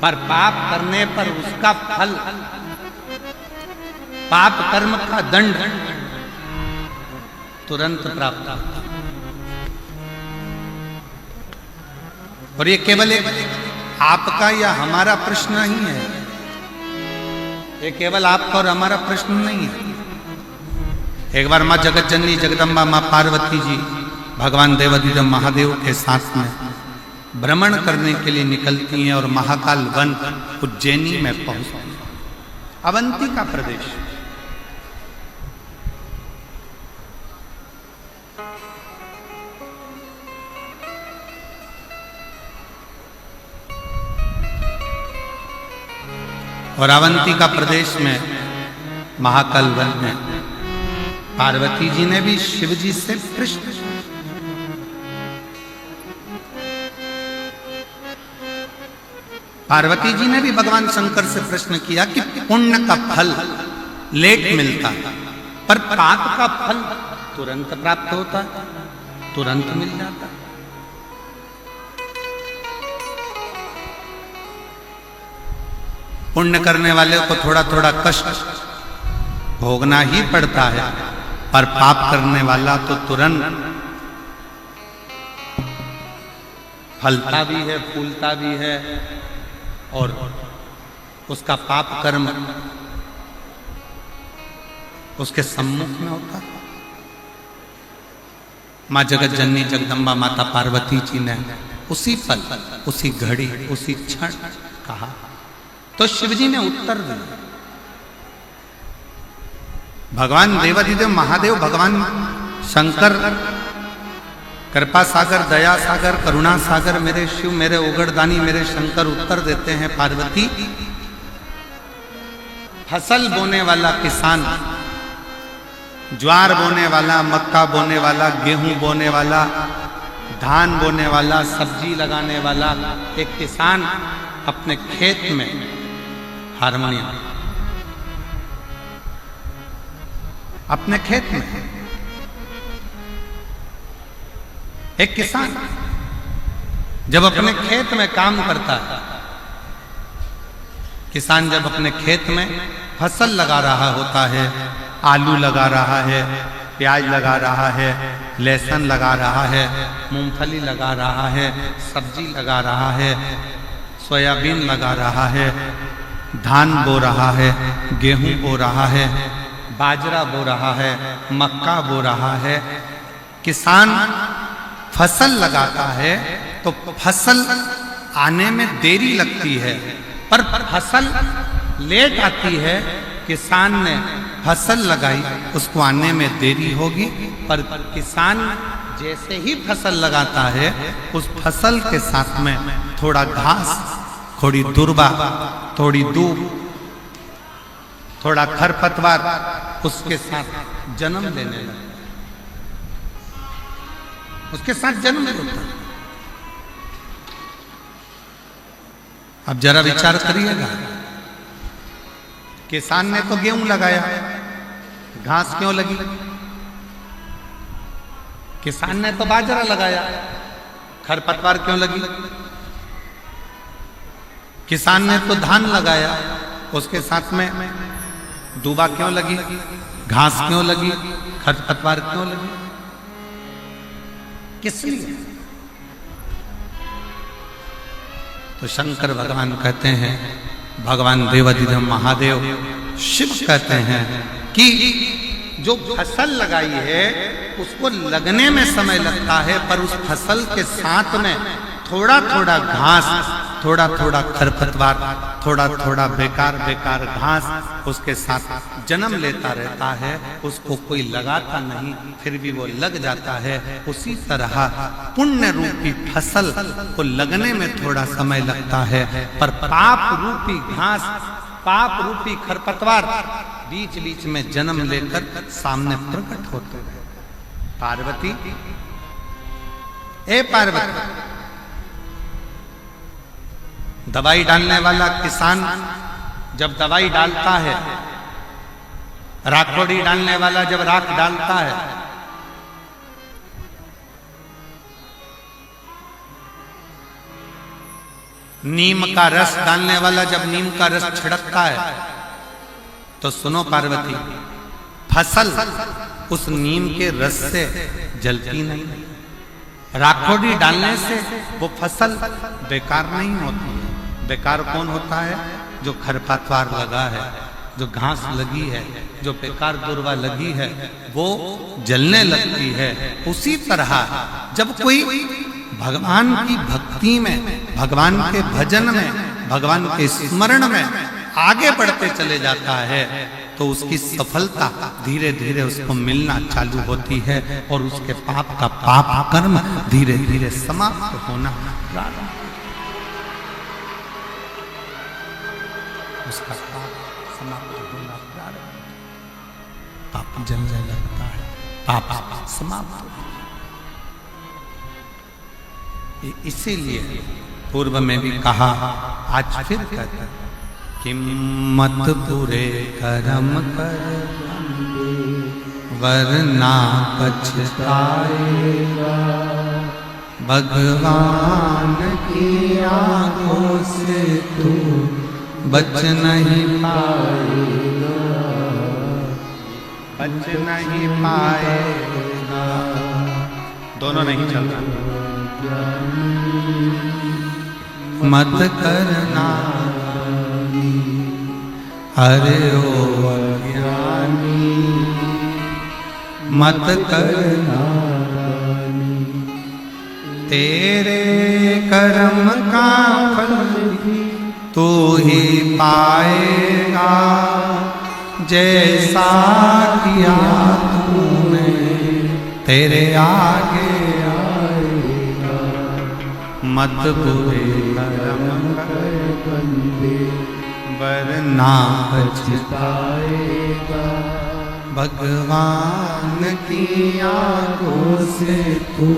पर पाप करने पर उसका फल, पाप कर्म का दंड तुरंत प्राप्त होता है। और ये केवल एक आपका या हमारा प्रश्न नहीं है, ये केवल आपका और हमारा प्रश्न नहीं है। एक बार माँ जगत जननी जगदम्बा माँ पार्वती जी भगवान देवाधिदेव महादेव के साथ में भ्रमण करने के लिए निकलती हैं और महाकाल वन उज्जैनी में पहुंचती हैं, अवंती का प्रदेश। और अवंती का प्रदेश में महाकाल वन में पार्वती जी ने भी शिव जी से प्रश्न, पार्वती जी ने भी भगवान शंकर से प्रश्न किया कि पुण्य का फल लेट मिलता है, पर पाप का फल तुरंत प्राप्त होता है, तुरंत मिल जाता है। पुण्य करने वाले को थोड़ा थोड़ा कष्ट भोगना ही पड़ता है, पर पाप करने वाला तो तुरंत फलता भी है, फूलता भी है, और उसका पाप कर्म उसके सम्मुख में होता है। माँ जगत जननी जगदम्बा माता पार्वती जी ने उसी पल, उसी घड़ी, उसी क्षण कहा, तो शिव जी ने उत्तर दिया। भगवान देवाधिदेव महादेव, भगवान शंकर कृपा सागर, दया सागर, करुणा सागर मेरे शिव, मेरे उगड़दानी, मेरे शंकर उत्तर देते हैं पार्वती। फसल बोने वाला किसान, ज्वार बोने वाला, मक्का बोने वाला, गेहूं बोने वाला, धान बोने वाला, सब्जी लगाने वाला एक किसान अपने खेत में हारमोनियम, अपने खेत में एक किसान जब अपने खेत में काम करता है, किसान जब अपने खेत में फसल लगा रहा होता है, आलू लगा रहा है, प्याज लगा रहा है, लहसुन लगा रहा है, मूंगफली लगा रहा है, सब्जी लगा रहा है, सोयाबीन लगा रहा है, धान बो रहा है, गेहूं बो रहा है, बाजरा बो रहा है, मक्का बो रहा है। किसान फसल लगाता है तो फसल आने में देरी लगती है, पर फसल लेट आती है। किसान ने फसल लगाई, उसको आने में देरी होगी, पर किसान जैसे ही फसल लगाता है उस फसल के साथ में थोड़ा घास, थोड़ी दुर्बा, थोड़ी दूब, थोड़ा खरपतवार उसके साथ जन्म लेने लगता, उसके साथ जन्म लेता। अब जरा विचार करिएगा, किसान ने तो गेहूं लगाया, घास क्यों लगी? किसान ने तो बाजरा लगाया, खरपतवार क्यों लगी? किसान ने तो धान लगाया, उसके साथ में दूबा क्यों लगी? घास क्यों लगी? खरपतवार क्यों लगी? किस लिए? तो शंकर भगवान कहते हैं, भगवान देवाधिदेव महादेव शिव कहते हैं कि जो फसल लगाई है उसको लगने में समय लगता है, पर उस फसल के साथ में थोड़ा थोड़ा घास, थोड़ा थोड़ा खरपतवार, थोड़ा थोड़ा बेकार बेकार घास उसके साथ जन्म लेता रहता है। उसको कोई लगाता नहीं, फिर भी वो लग जाता है। उसी तरह पुण्य रूपी फसल को लगने में थोड़ा समय लगता है, पर पाप रूपी घास, पाप रूपी खरपतवार बीच बीच में जन्म लेकर सामने प्रकट होते हैं। पार्वती, ए पार्वती, दवाई डालने वाला किसान जब दवाई डालता है, राखोड़ी डालने वाला जब राख डालता है, नीम का रस डालने वाला जब नीम का रस छिड़कता है, तो सुनो पार्वती, फसल उस नीम के रस से जलती नहीं, राखोड़ी डालने से वो फसल बेकार नहीं होती है। बेकार कौन होता है? जो खरपतवार लगा है, जो घास लगी है, जो बेकार दुर्वा लगी है, वो जलने लगती है। उसी तरह जब कोई भगवान की भक्ति में, भगवान के भजन में, भगवान के स्मरण में आगे बढ़ते चले जाता है, तो उसकी सफलता धीरे धीरे उसको मिलना चालू होती है और उसके पाप का पाप कर्म धीरे धीरे समाप्त होना प्रारंभ, उसका पाप समाप्त होना प्रारंभ, पाप जलने लगता है, पाप समाप्त होता है। इसीलिए पूर्व में भी कहा, आज फिर कहते हैं कि मत पूरे कर्म कर वरना पछताएगा, भगवान की आंखों से तू बच नहीं पाएगा, बच नहीं पाएगा। दोनों नहीं चल रहा। मत करना अरे ओ अज्ञानी, मत करना, तेरे कर्म का फल तू ही पाएगा, जैसा किया तूने तेरे आगे मत बुरे कर्म कर बंदे वरना पछताएगा। भगवान की आंखों से तू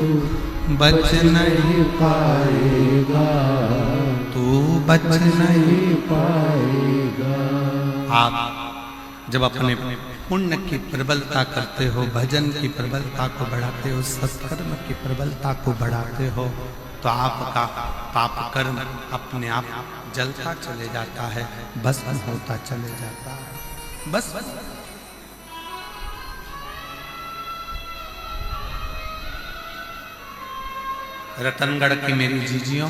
बच नहीं पाएगा, तू बच नहीं। पाएगा। आप जब अपने पुण्य की प्रबलता करते हो, भजन की प्रबलता को बढ़ाते हो, सत्कर्म की प्रबलता को बढ़ाते हो, तो आपका पाप कर्म अपने आप जलता चले जाता है, भस्म होता चले जाता है। बस रतनगढ़ की मेरी जीजियों,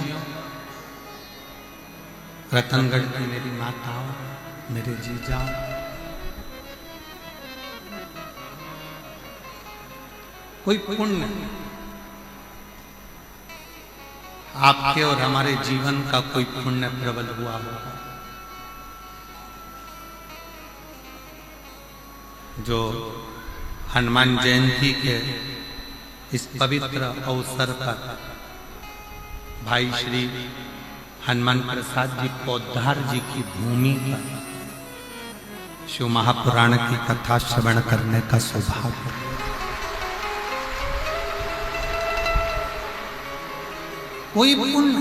रतनगढ़ की मेरी माताओं, मेरे जीजाओं, कोई पुण्य आपके और हमारे जीवन का कोई पुण्य प्रबल हुआ होगा, जो हनुमान जयंती के इस पवित्र अवसर पर भाई श्री हनुमान प्रसाद जी पौधार जी की भूमि पर शिव महापुराण की कथा श्रवण करने का सौभाग्य। कोई पुण्य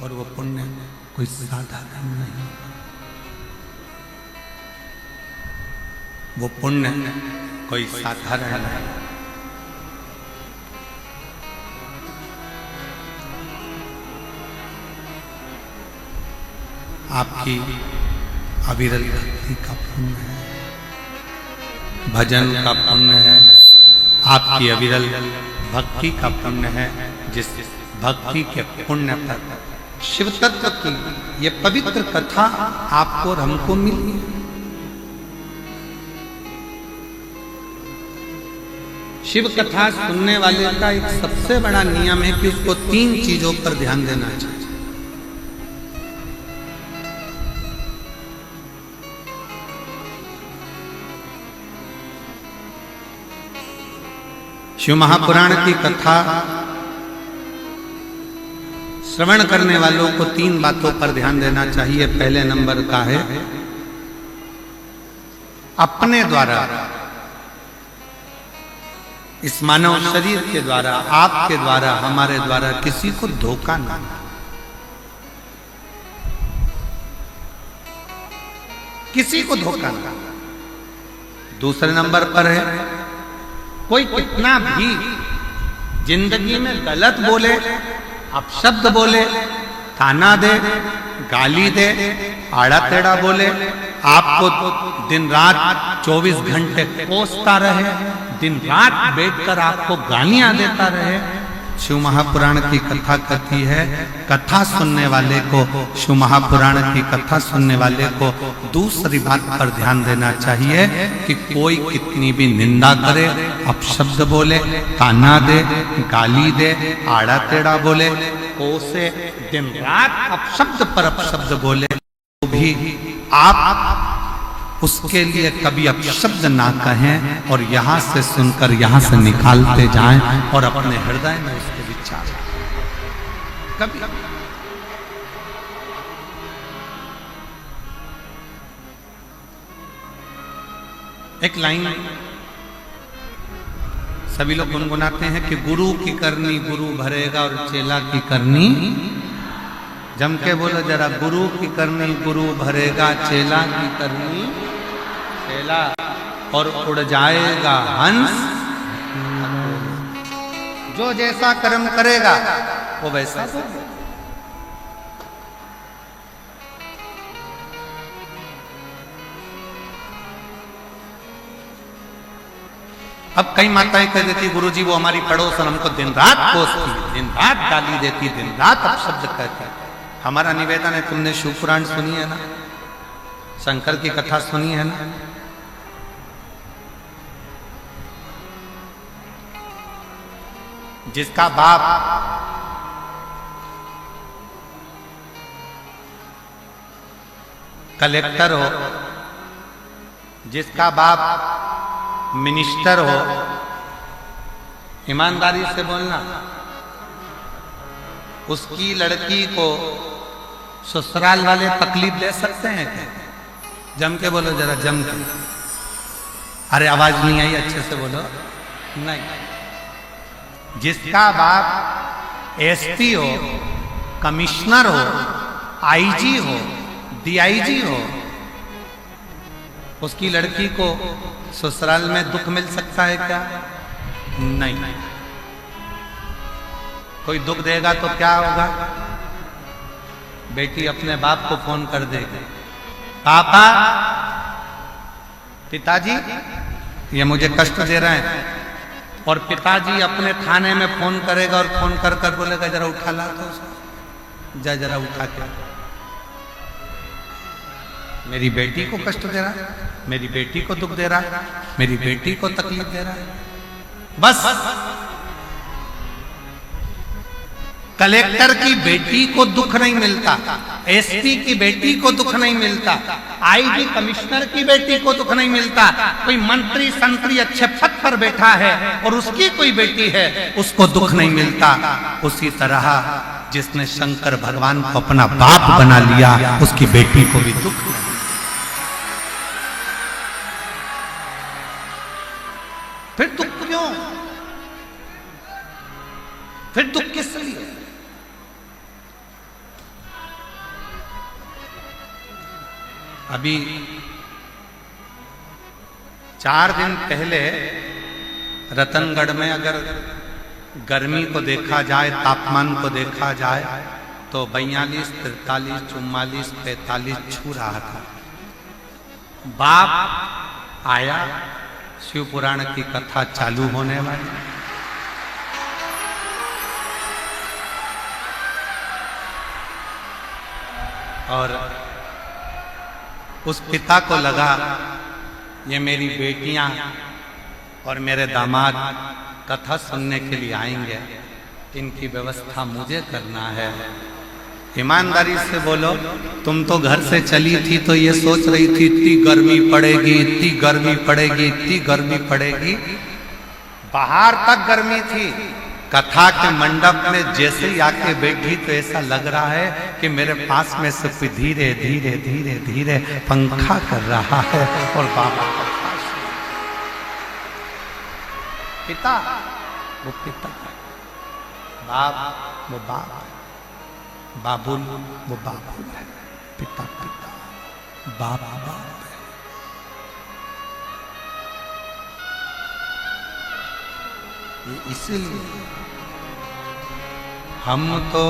और वो पुण्य कोई साधारण नहीं, वो पुण्य कोई साधारण नहीं। आपकी अविरल भक्ति का पुण्य है, भजन का पुण्य है, आपकी अविरल भक्ति का पुण्य है, जिस भक्ति के पुण्य पर शिव तत्व की ये पवित्र कथा आपको और हमको मिली। शिव कथा सुनने वाले का एक सबसे बड़ा नियम है कि उसको 3 चीजों पर ध्यान देना चाहिए। शिव महापुराण की कथा श्रवण करने वालों को 3 बातों पर ध्यान देना चाहिए। पहले नंबर का है अपने द्वारा, इस मानव शरीर के द्वारा, आपके द्वारा, हमारे द्वारा किसी को धोखा ना, किसी को धोखा ना। दूसरे नंबर पर है कोई कितना भी जिंदगी में गलत बोले, अपशब्द बोले, ताना दे, गाली दे, आड़ा टेढ़ा बोले, आपको दिन रात 24 घंटे कोसता रहे, दिन रात बैठकर आपको गालियां देता रहे, शिव महापुराण की कथा कहती है, कथा सुनने वाले को, शिव महापुराण की कथा सुनने वाले को दूसरी बात पर ध्यान देना चाहिए कि कोई कितनी भी निंदा करे, अपशब्द बोले, ताना दे, गाली दे, आड़ा टेढ़ा बोले, कोसे, दिन रात अपशब्द पर अपशब्द बोले, तो भी आप उसके लिए कभी अपशब्द ना कहें और यहां से सुनकर यहां से निकालते जाएं और अपने हृदय में उसके विचार कभी। एक लाइन सभी लोग गुनगुनाते हैं कि गुरु की करनी गुरु भरेगा और चेला की करनी, जम के बोलो जरा, गुरु की करनी गुरु भरेगा, चेला की करनी चेला, और उड़ जाएगा हंस। जो जैसा कर्म करेगा वो वैसा होगा। अब कई माताएं कह देती गुरुजी वो हमारी पड़ोसन हमको दिन रात कोसती, दिन रात गाली देती, दिन रात अपशब्द कहती। हमारा निवेदन है, तुमने शिव पुराण सुनी है ना, शंकर की कथा सुनी है ना, जिसका बाप कलेक्टर हो, जिसका बाप मिनिस्टर हो, ईमानदारी से बोलना, उसकी लड़की को ससुराल वाले तकलीफ दे सकते हैं क्या? जम के बोलो जरा, जम के। अरे आवाज नहीं आई, अच्छे से बोलो। नहीं। जिसका बाप एसपी हो, कमिश्नर हो, आईजी हो, डीआईजी हो, उसकी लड़की को ससुराल में दुख मिल सकता है क्या? नहीं। कोई दुख देगा तो क्या होगा? बेटी अपने बाप को फोन कर देगी, पापा, पिताजी ये मुझे कष्ट दे रहे हैं, और पिताजी अपने थाने में फोन करेगा और फोन कर कर बोलेगा जरा उठा ला तो उसको, जा जरा उठा के, मेरी बेटी को कष्ट दे रहा है, मेरी बेटी को दुख दे रहा है, मेरी बेटी को तकलीफ दे रहा है। बस कलेक्टर की बेटी को दुख नहीं मिलता, एसपी की बेटी को दुख नहीं मिलता, आईजी कमिश्नर की बेटी को दुख नहीं मिलता, कोई मंत्री संतरी अच्छे पद पर बैठा है और उसकी कोई बेटी है उसको दुख नहीं मिलता। उसी तरह जिसने शंकर भगवान को अपना बाप बना लिया उसकी बेटी को भी दुख नहीं। फिर दुख क्यों? फिर दुख किस लिए? अभी 4 दिन पहले रतनगढ़ में अगर गर्मी को देखा जाए, तापमान को देखा जाए तो 42, 43, 44, 45 छू रहा था। बाप आया, शिव पुराण की कथा चालू होने वाली, और उस पिता को लगा ये मेरी बेटियां और मेरे दामाद कथा सुनने के लिए आएंगे, इनकी व्यवस्था मुझे करना है। ईमानदारी से बोलो, तुम तो घर से चली थी तो ये सोच रही थी इतनी गर्मी पड़ेगी, इतनी गर्मी पड़ेगी, इतनी गर्मी पड़ेगी, बाहर तक गर्मी थी, कथा के मंडप में जैसे ही आके बैठी तो ऐसा लग रहा है कि मेरे पास में से कोई धीरे धीरे धीरे धीरे पंखा कर रहा है। और बाबा पिता वो पिता, बाप वो बाप, बाबुल वो बाबुल है, पिता पिता, बाप बाप है। ये इसीलिए हम तो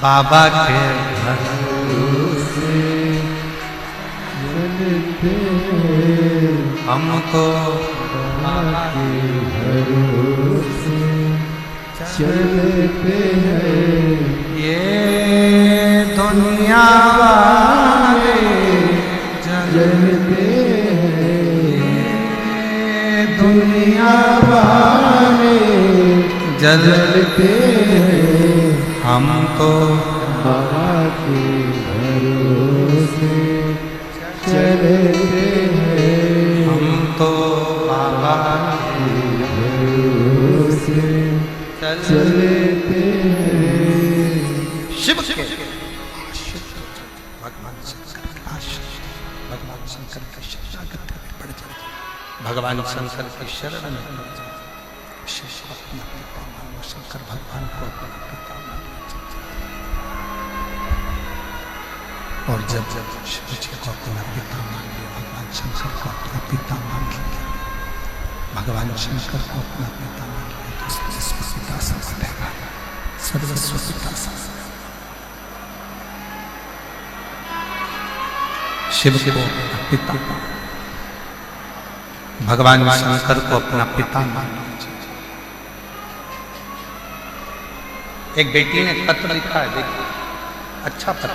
बाबा के भरोसे चलते, हम तो बाबा के भरोसे चलते हैं। ये दुनिया वाले जलते हैं, दुनिया वाले जलते हैं, हम तो बाबा के भरोसे चलते हैं, हम तो बाबा के भरोसे चलते हैं। शिव के भगवान शंकर की शरणागत में पड़ जाए, भगवान शंकर की शरण में पड़ जाए, अपना पिता मानो, शंकर भगवान को अपना पिता मानो। और जब जब शिव जी को अपना पिता मान लिया, भगवान शंकर को अपना पिता मान लिया, भगवान शंकर को अपना पिता मान लिया, तो सर्वस्व पिता समझेगा, सर्वस्व पिता समझेगा। शिव को अपना पिता, भगवान शंकर को अपना पिता मान। एक बेटी ने पत्र लिखा है, देखिए, अच्छा पत्र।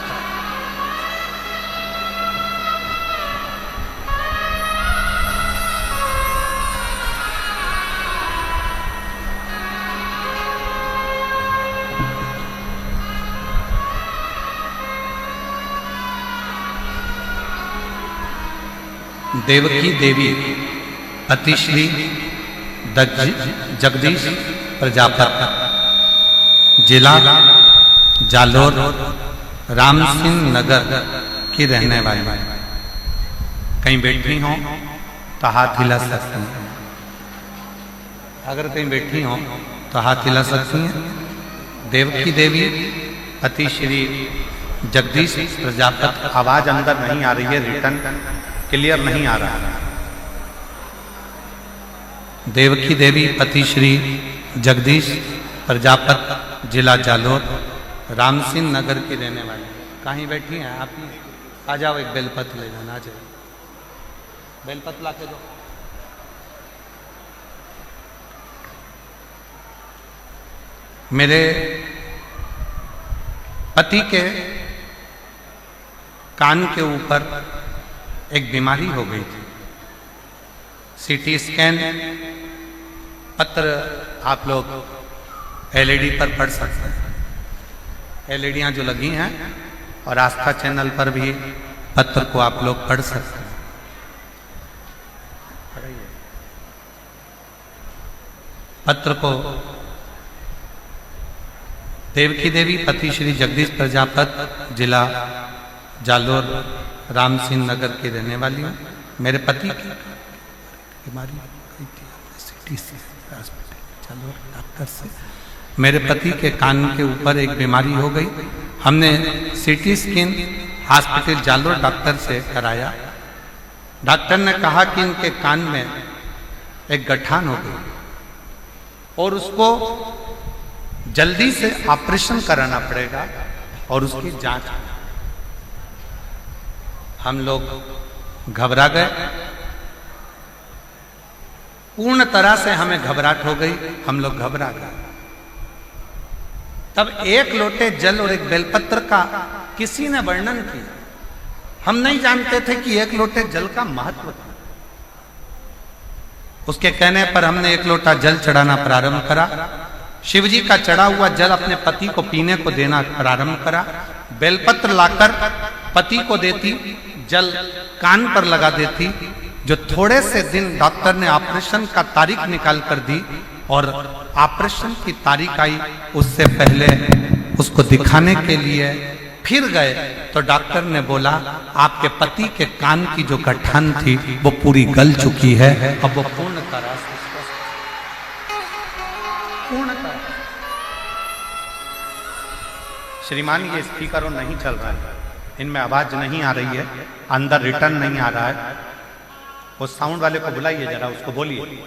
देवकी देवी पति श्री जगदीश प्रजापति, जिला जालोर, राम सिंह नगर की रहने वाली। कहीं बैठी हो तो हाथ हिला सकती हैं, अगर कहीं बैठी हो तो हाथ हिला सकती हैं। देवकी देवी पति श्री जगदीश प्रजापति। आवाज अंदर नहीं आ रही है, रिटर्न क्लियर नहीं आ रहा है। देवकी देवी पति श्री जगदीश प्रजापति, जिला जालोर, राम सिंह नगर की रहने वाली। कहीं बैठी हैं आप? आ जाओ, एक बेलपत्र ले जाना। आ जाओ, बेलपत्र ला के दो। मेरे पति के कान के ऊपर एक बीमारी हो गई थी। सीटी स्कैन पत्र आप लोग एलईडी पर पढ़ सकते हैं। एलईडियां जो लगी हैं और आस्था चैनल पर भी पत्र को आप लोग पढ़ सकते हैं। पत्र को देवकी देवी पति श्री जगदीश प्रजापति, जिला जालोर, राम सिंह नगर की रहने वाली हूँ। मेरे पति की बीमारी गई थी सिटी से हॉस्पिटल जालोर डॉक्टर से। मेरे पति के कान के ऊपर एक बीमारी हो गई। हमने CT scan hospital Jalore doctor से कराया। डॉक्टर ने कहा कि इनके कान में एक गठान हो गई और उसको जल्दी से ऑपरेशन कराना पड़ेगा और उसकी जांच। हम लोग घबरा गए, पूर्ण तरह से हमें घबराहट हो गई। हम लोग घबरा गए। तब एक लोटे जल और एक बेलपत्र का किसी ने वर्णन किया। हम नहीं जानते थे कि एक लोटे जल का महत्व था। उसके कहने पर हमने एक लोटा जल चढ़ाना प्रारंभ करा। शिव जी का चढ़ा हुआ जल अपने पति को पीने को देना प्रारंभ करा। बेलपत्र लाकर पति को देती, जल कान पर लगा देती। जो थोड़े से दिन डॉक्टर ने ऑपरेशन का तारीख निकाल कर दी और ऑपरेशन की तारीख आई, उससे पहले उसको दिखाने के लिए फिर गए तो डॉक्टर ने बोला आपके पति के कान की जो गठान थी वो पूरी गल चुकी है, अब वो पूर्ण तरह से श्रीमान ये स्पीकर नहीं चल रहा है, इनमें आवाज नहीं आ रही है, अंदर रिटर्न नहीं आ रहा है। वो साउंड वाले को बुलाइए जरा, उसको बोलिए।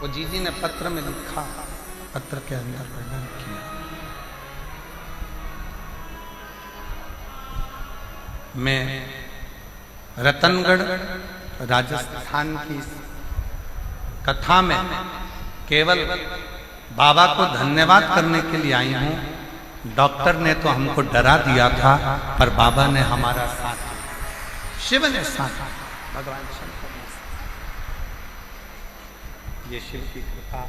वो जीजी ने पत्र में लिखा, पत्र के अंदर वर्णन किया। मैं रतनगढ़ राजस्थान की कथा में केवल बाबा को धन्यवाद करने के लिए आई हूं। डॉक्टर ने तो हमको डरा दिया था, पर बाबा ने हमारा साथ, शिव ने साथ, भगवान शंकर ने। ये शिव की कृपा,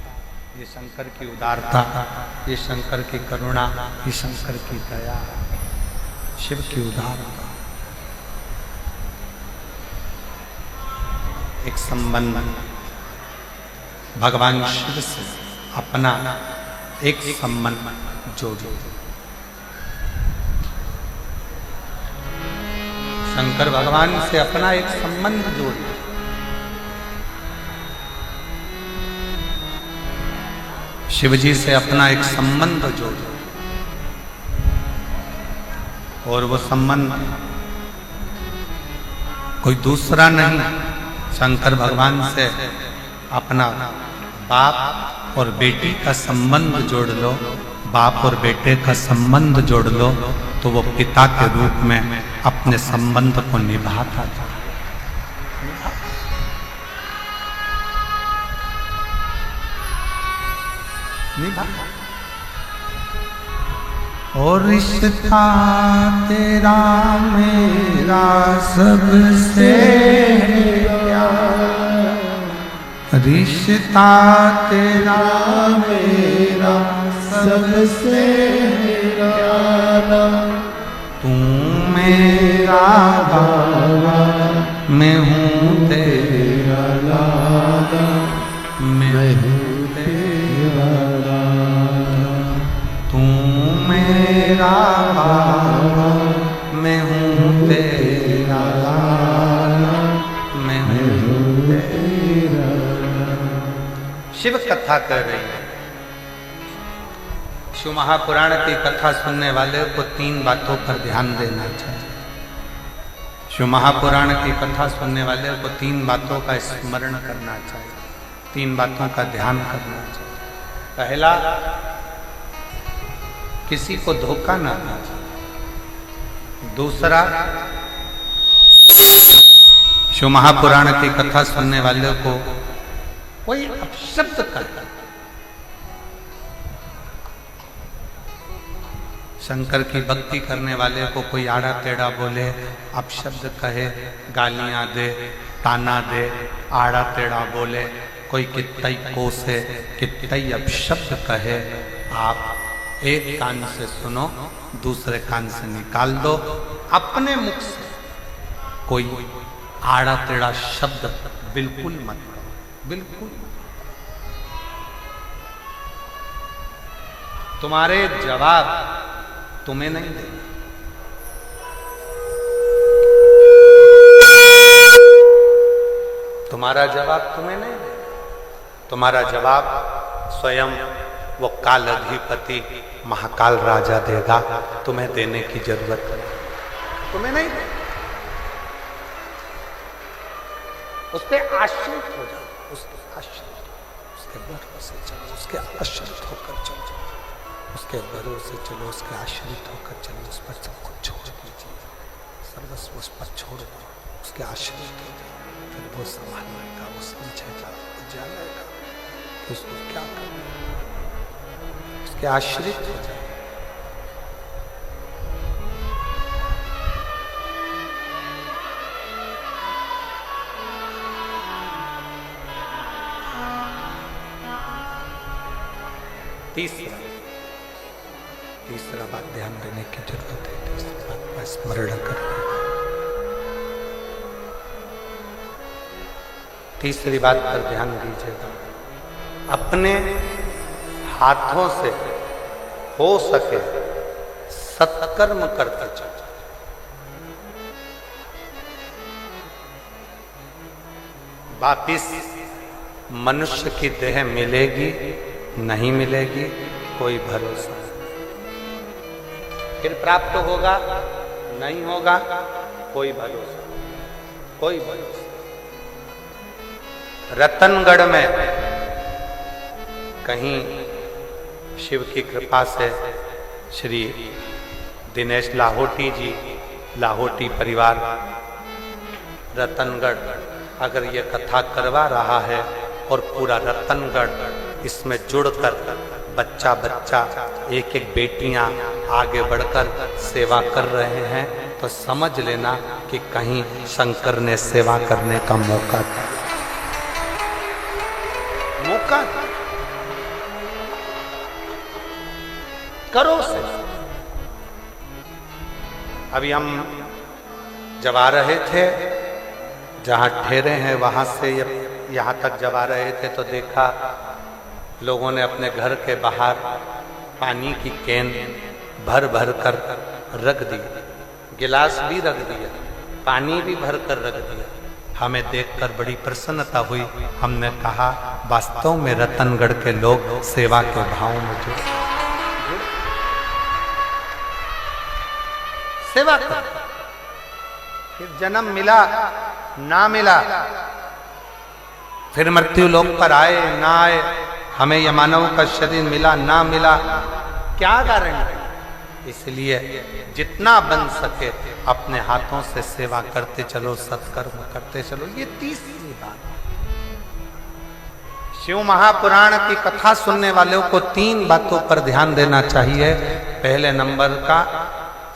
ये शंकर की उदारता, ये शंकर की करुणा, ये शंकर की दया, शिव की उदारता। एक संबंध भगवान शिव से अपना एक संबंध जोड़ो। शंकर भगवान से अपना एक संबंध जोड़ो। शिव जी से अपना एक संबंध जोड़ो और वो संबंध कोई दूसरा नहीं, शंकर भगवान से अपना बाप और बेटी का संबंध जोड़ लो, बाप और बेटे का संबंध जोड़ लो। तो वो पिता के रूप में अपने संबंध को निभाता था। और रिश्ता तेरा मेरा सबसे रिश्ता तेरा मेरा सबसे प्यारा तू मेरा बाबा मैं हूँ तेरा लाला मैं हूँ तेरा लाला तू मेरा बाबा मैं हूँ तेरा लाला मैं हूँ तेरा लाला। शिव कथा कर रही है। शिव महापुराण की कथा सुनने वाले को 3 बातों पर ध्यान देना चाहिए। शिव महापुराण की कथा सुनने वाले को 3 बातों का स्मरण करना चाहिए, 3 बातों का ध्यान करना चाहिए। पहला, किसी को धोखा ना देना चाहिए। दूसरा, शिव महापुराण की कथा सुनने वाले को कोई अपशब्द करता, शंकर की भक्ति करने वाले को कोई आड़ा टेढ़ा बोले, अपशब्द कहे, गालियां दे, ताना दे, आड़ा टेढ़ा बोले, कोई कितई कोसे, कितई अपशब्द कहे, आप एक कान से सुनो, दूसरे कान से निकाल दो। अपने मुख से कोई आड़ा टेढ़ा शब्द बिल्कुल मत करो, बिल्कुल। तुम्हारे जवाब तुम्हें नहीं देंगे। तुम्हारा जवाब तुम्हें नहीं देगा। तुम्हारा जवाब स्वयं वो काल अधिपति महाकाल राजा देगा। तुम्हें देने की जरूरत नहीं, तुम्हें नहीं देगा। उस पर आश्रित हो जाओ, उसके भरोसे चलो, उसके आश्रित होकर चलो, उसके भरोसे चलो, उसके आश्रित होकर चलो। उस पर सब कुछ छोड़ दीजिए, सर्वस्व उस पर छोड़ दो, उसके आश्रित हो जाओ। फिर वो संभालेगा, वो समझेगा, वो जानेगा कि उसको क्या करना है। उसके आश्रित हो जाए। तीसरा बात ध्यान देने की जरूरत है। तीसरी बात का स्मरण करना। तीसरी बात पर ध्यान दीजिएगा। अपने हाथों से हो सके सत्कर्म करते चलो। वापिस मनुष्य की देह मिलेगी नहीं मिलेगी कोई भरोसा नहीं। फिर प्राप्त होगा नहीं होगा कोई भरोसा, कोई भरोसा। रतनगढ़ में कहीं शिव की कृपा से श्री दिनेश लाहोटी जी, लाहोटी परिवार रतनगढ़ अगर ये कथा करवा रहा है और पूरा रतनगढ़ इसमें जुड़कर बच्चा बच्चा एक एक बेटियां आगे बढ़कर सेवा कर रहे हैं, तो समझ लेना कि कहीं शंकर ने सेवा करने का मौका था। मौका करो से। अभी हम जब आ रहे थे, जहां ठहरे हैं वहां से यहाँ तक जब आ रहे थे तो देखा लोगों ने अपने घर के बाहर पानी की कैन भर भर कर रख दी, गिलास भी रख दिया, पानी भी भर कर रख दिया। हमें देखकर बड़ी प्रसन्नता हुई। हमने कहा वास्तव में रतनगढ़ के लोग सेवा के भाव में जुड़े, सेवा कर। फिर जन्म मिला ना मिला, फिर मृत्यु लोक पर आए ना आए, हमें यह मानव का शरीर मिला ना मिला, क्या कारण है? इसलिए जितना बन सके अपने हाथों से सेवा करते चलो, सत्कर्म करते चलो। ये तीसरी बात। शिव महापुराण की कथा सुनने वालों को 3 बातों पर ध्यान देना चाहिए। पहले नंबर का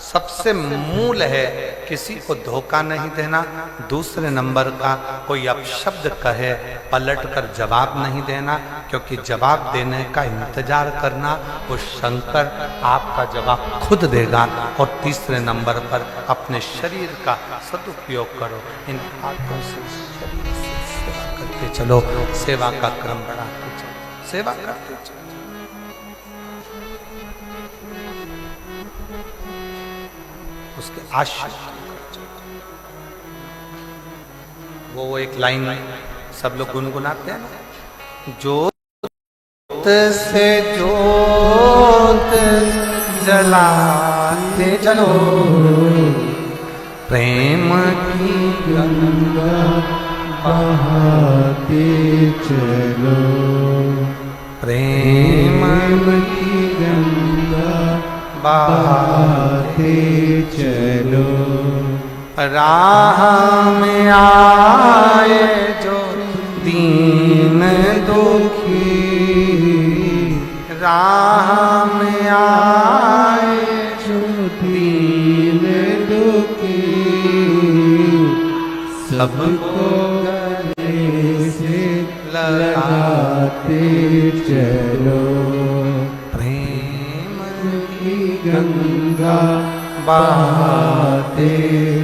सबसे मूल है किसी को धोखा नहीं देना। दूसरे नंबर का कोई अपशब्द कहे पलट कर जवाब नहीं देना, क्योंकि जवाब देने का इंतजार करना वो शंकर आपका जवाब खुद देगा। और तीसरे नंबर पर अपने शरीर का सदुपयोग करो। इन हाथों से शरीर से सेवा करते चलो, सेवा का क्रम बढ़ाते चलो, सेवा करते चलो। उसके आश्रय वो एक लाइन सब लोग गुनगुनाते हैं ना, जोत से जोत जलाते चलो, प्रेम की गंगा बहाते चलो, प्रेम की गंगा बहाते चलो, राह में आए जो दीन दुखी, राह में आए जो दीन दुखी, सबको गले से लगाते चलो, प्रेम की गंगा बहाते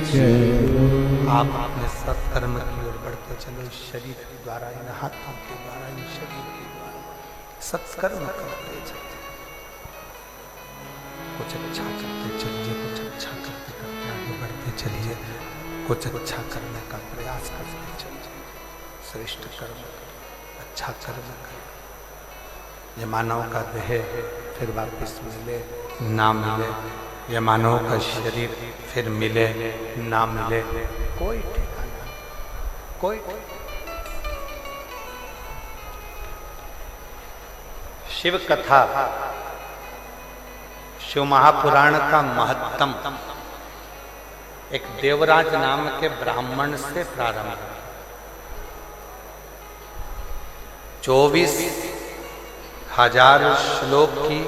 चलो। आप अपने सत्कर्म की ओर बढ़ते चलो। इस शरीर के द्वारा, इन हाथों के द्वारा, इन शरीर के द्वारा सत्कर्म करते चलिए। कुछ अच्छा करते चलिए, कुछ अच्छा करते करते आगे बढ़ते चलिए। कुछ अच्छा करने का प्रयास करते चलिए। श्रेष्ठ कर्म करें, अच्छा कर्म करें। ये मानव का देह फिर वापस मिले ना मिले, ये मानव का शरीर फिर मिले ना मिले, कोई ठिकाना, कोई। शिव कथा, शिव महापुराण का महत्तम एक देवराज नाम के ब्राह्मण से प्रारंभ। 24,000 श्लोक की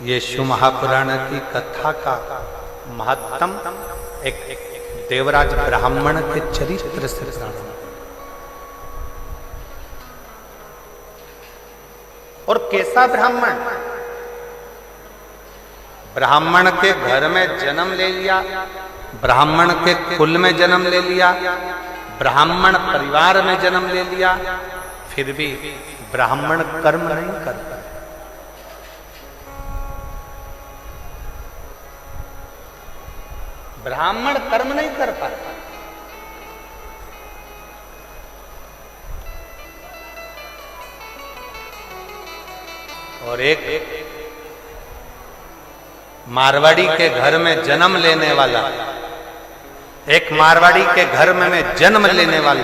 ये शिव महापुराण की कथा का महत्तम एक देवराज ब्राह्मण के चरित्र से प्रारंभ। और कैसा ब्राह्मण? ब्राह्मण के घर में जन्म ले लिया, ब्राह्मण के कुल में जन्म ले लिया, ब्राह्मण परिवार में जन्म ले लिया, फिर भी ब्राह्मण कर्म नहीं करता। ब्राह्मण कर्म नहीं कर पाता। और एक मारवाड़ी के घर में जन्म लेने वाला, एक मारवाड़ी के घर में जन्म लेने वाले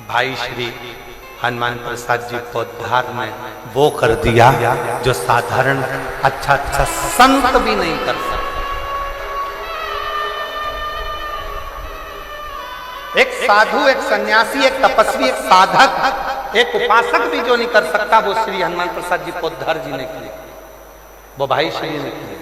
भाई श्री हनुमान प्रसाद जी पोद्दार ने वो कर दिया जो साधारण अच्छा संत भी नहीं कर सकता। एक साधु, एक सन्यासी, एक तपस्वी, एक साधक, एक उपासक भी जो नहीं कर सकता, वो श्री हनुमान प्रसाद जी पोद्दार जी ने किया, वो भाई श्री ने किया।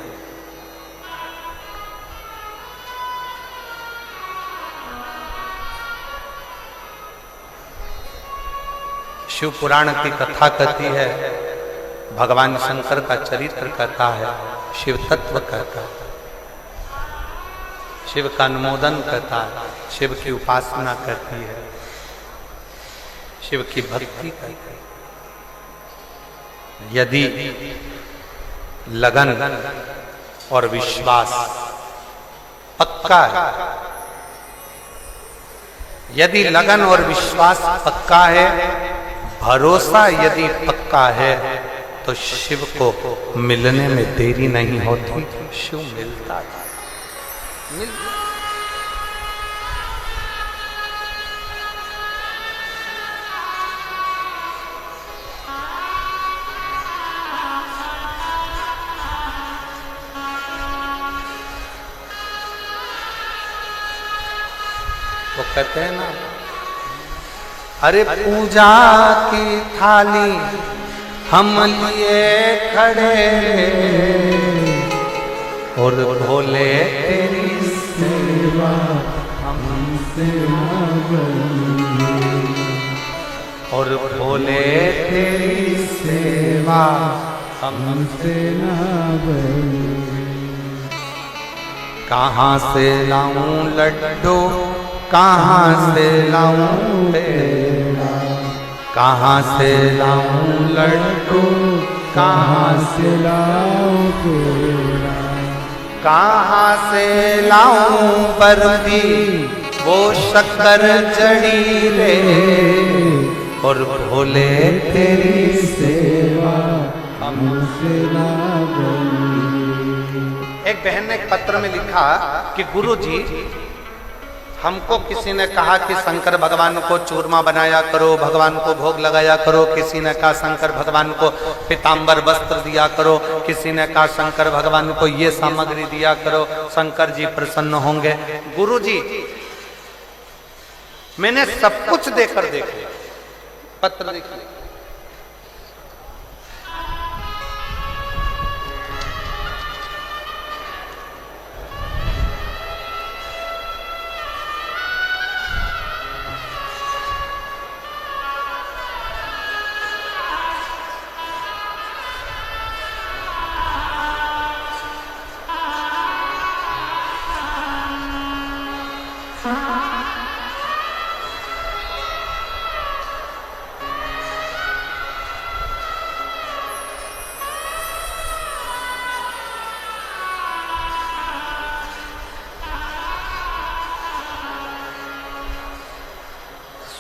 शिव पुराण की कथा कहती है, भगवान शंकर का चरित्र कहता है, शिव तत्व कहता है, शिव का अनुमोदन कहता है, शिव की उपासना कहती है, शिव की भक्ति कहती है। यदि लगन और विश्वास पक्का है, यदि लगन और विश्वास पक्का है, भरोसा यदि पक्का है, तो शिव को मिलने में देरी नहीं होती, शिव मिलता है। वो कहते हैं ना, अरे पूजा की थाली हम लिए खड़े और भोले तेरी सेवा हमसे ना बनी, और भोले तेरी सेवा हमसे ना बनी। कहाँ से लाऊं लड्डू, कहाँ से लाऊं पेड़ा, कहाँ से लाऊं लड्डू, कहाँ से लाऊं पेड़ा, कहाँ से लाऊं बर्फी वो शक्कर जड़ी रे, और भोले तेरी सेवा हमसे ना बनी। एक बहन ने एक पत्र में लिखा कि गुरुजी, हमको किसी ने कहा कि शंकर भगवान को चूरमा बनाया करो, भगवान को भोग लगाया करो, किसी ने कहा शंकर भगवान को पीताम्बर वस्त्र दिया करो, किसी ने कहा शंकर भगवान को ये सामग्री दिया करो, शंकर जी प्रसन्न होंगे। गुरुजी, मैंने सब कुछ देकर देख लिया, पत्र देख लिया,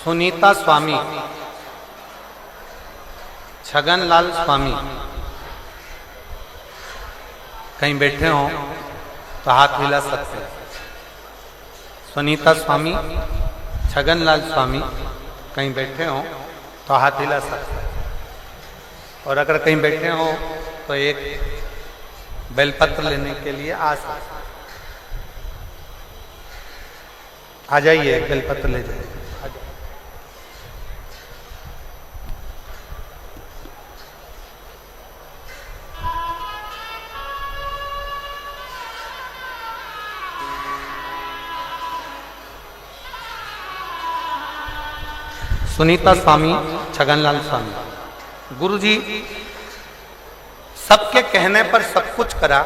सुनीता स्वामी, छगनलाल स्वामी कहीं बैठे हो तो हाथ हिला सकते हैं। सुनीता स्वामी, छगनलाल स्वामी कहीं बैठे हो तो हाथ हिला सकते हैं, और अगर कहीं बैठे हो तो एक बेलपत्र लेने के लिए आ सकते, आ जाइए, एक बेलपत्र ले जाइए। सुनीता स्वामी, छगनलाल स्वामी, गुरुजी सबके कहने पर सब कुछ करा,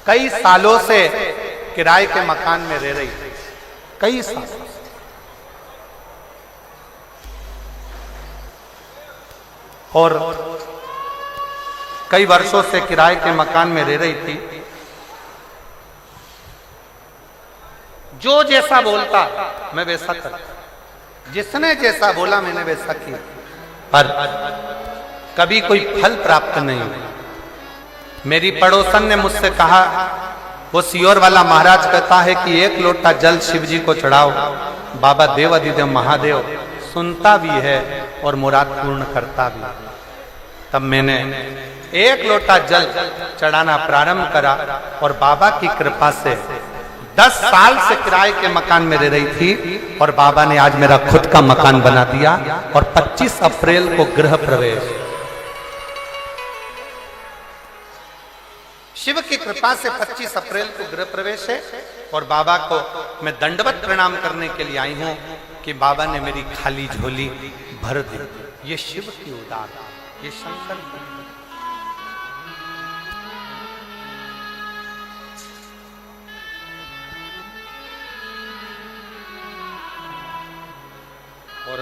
कई सालों से किराए के मकान में रह रही थी, कई साल, और कई वर्षों से किराए के मकान में रह रही थी। जो जैसा बोलता मैं वैसा करता, जिसने जैसा बोला मैंने वैसा किया, पर कभी कोई फल प्राप्त नहीं हुआ। मेरी पड़ोसन ने मुझसे कहा, वो सियोर वाला महाराज कहता है कि 1 लोटा जल शिव जी को चढ़ाओ, बाबा देवाधिदेव महादेव सुनता भी है और मुराद पूर्ण करता भी। तब मैंने 1 लोटा जल चढ़ाना प्रारंभ करा, और बाबा की कृपा से 10 साल से किराए के मकान में रह रही थी, और बाबा ने आज मेरा खुद का मकान बना दिया, और 25 अप्रैल को गृह प्रवेश। शिव की कृपा से 25 अप्रैल को गृह प्रवेश है, और बाबा को मैं दंडवत प्रणाम करने के लिए आई हूं कि बाबा ने मेरी खाली झोली भर दी। ये शिव की उदार, ये शंकर की। और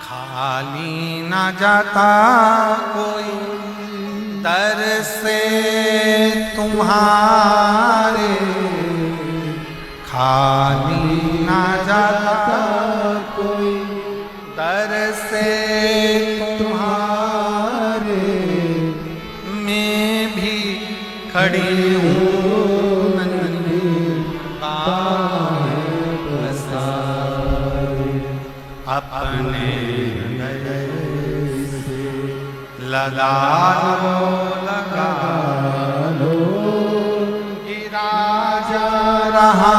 खाली ना जाता कोई दर से तुम्हारे, खाली ना जाता कोई दर से तुम्हारे, मैं भी खड़ी हूँ अपने लगानो लगानो गिरा जा रहा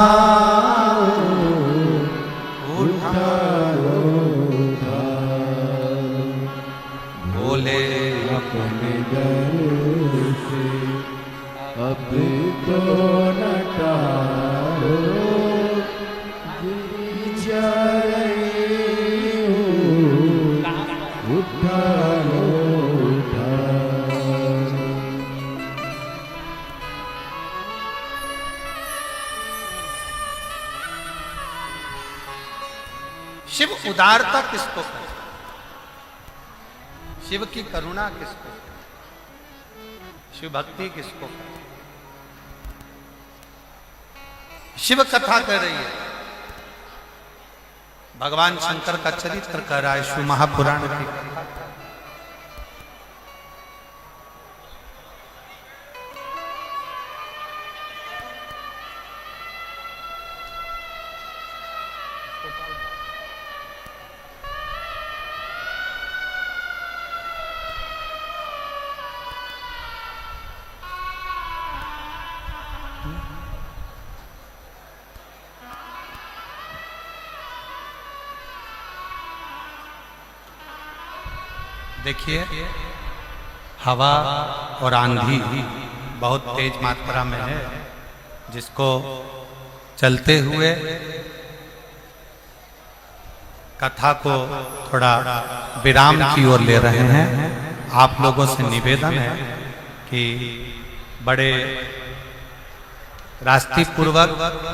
बोले अपने दर से अब तो न टालो, गिरी जा रही हूँ, उठा लो उठा लो। शिव उदारता किसको कहते? शिव की करुणा किसको कहते? शिव भक्ति किसको कहते? शिव कथा कह रही है, भगवान शंकर का चरित्र कह रहा है शिव महापुराण की कथा। देखिए, हवा और आंधी बहुत तेज मात्रा में है, जिसको चलते हुए कथा को थोड़ा विराम की ओर ले रहे हैं। आप लोगों से निवेदन है कि बड़े रास्ती पूर्वक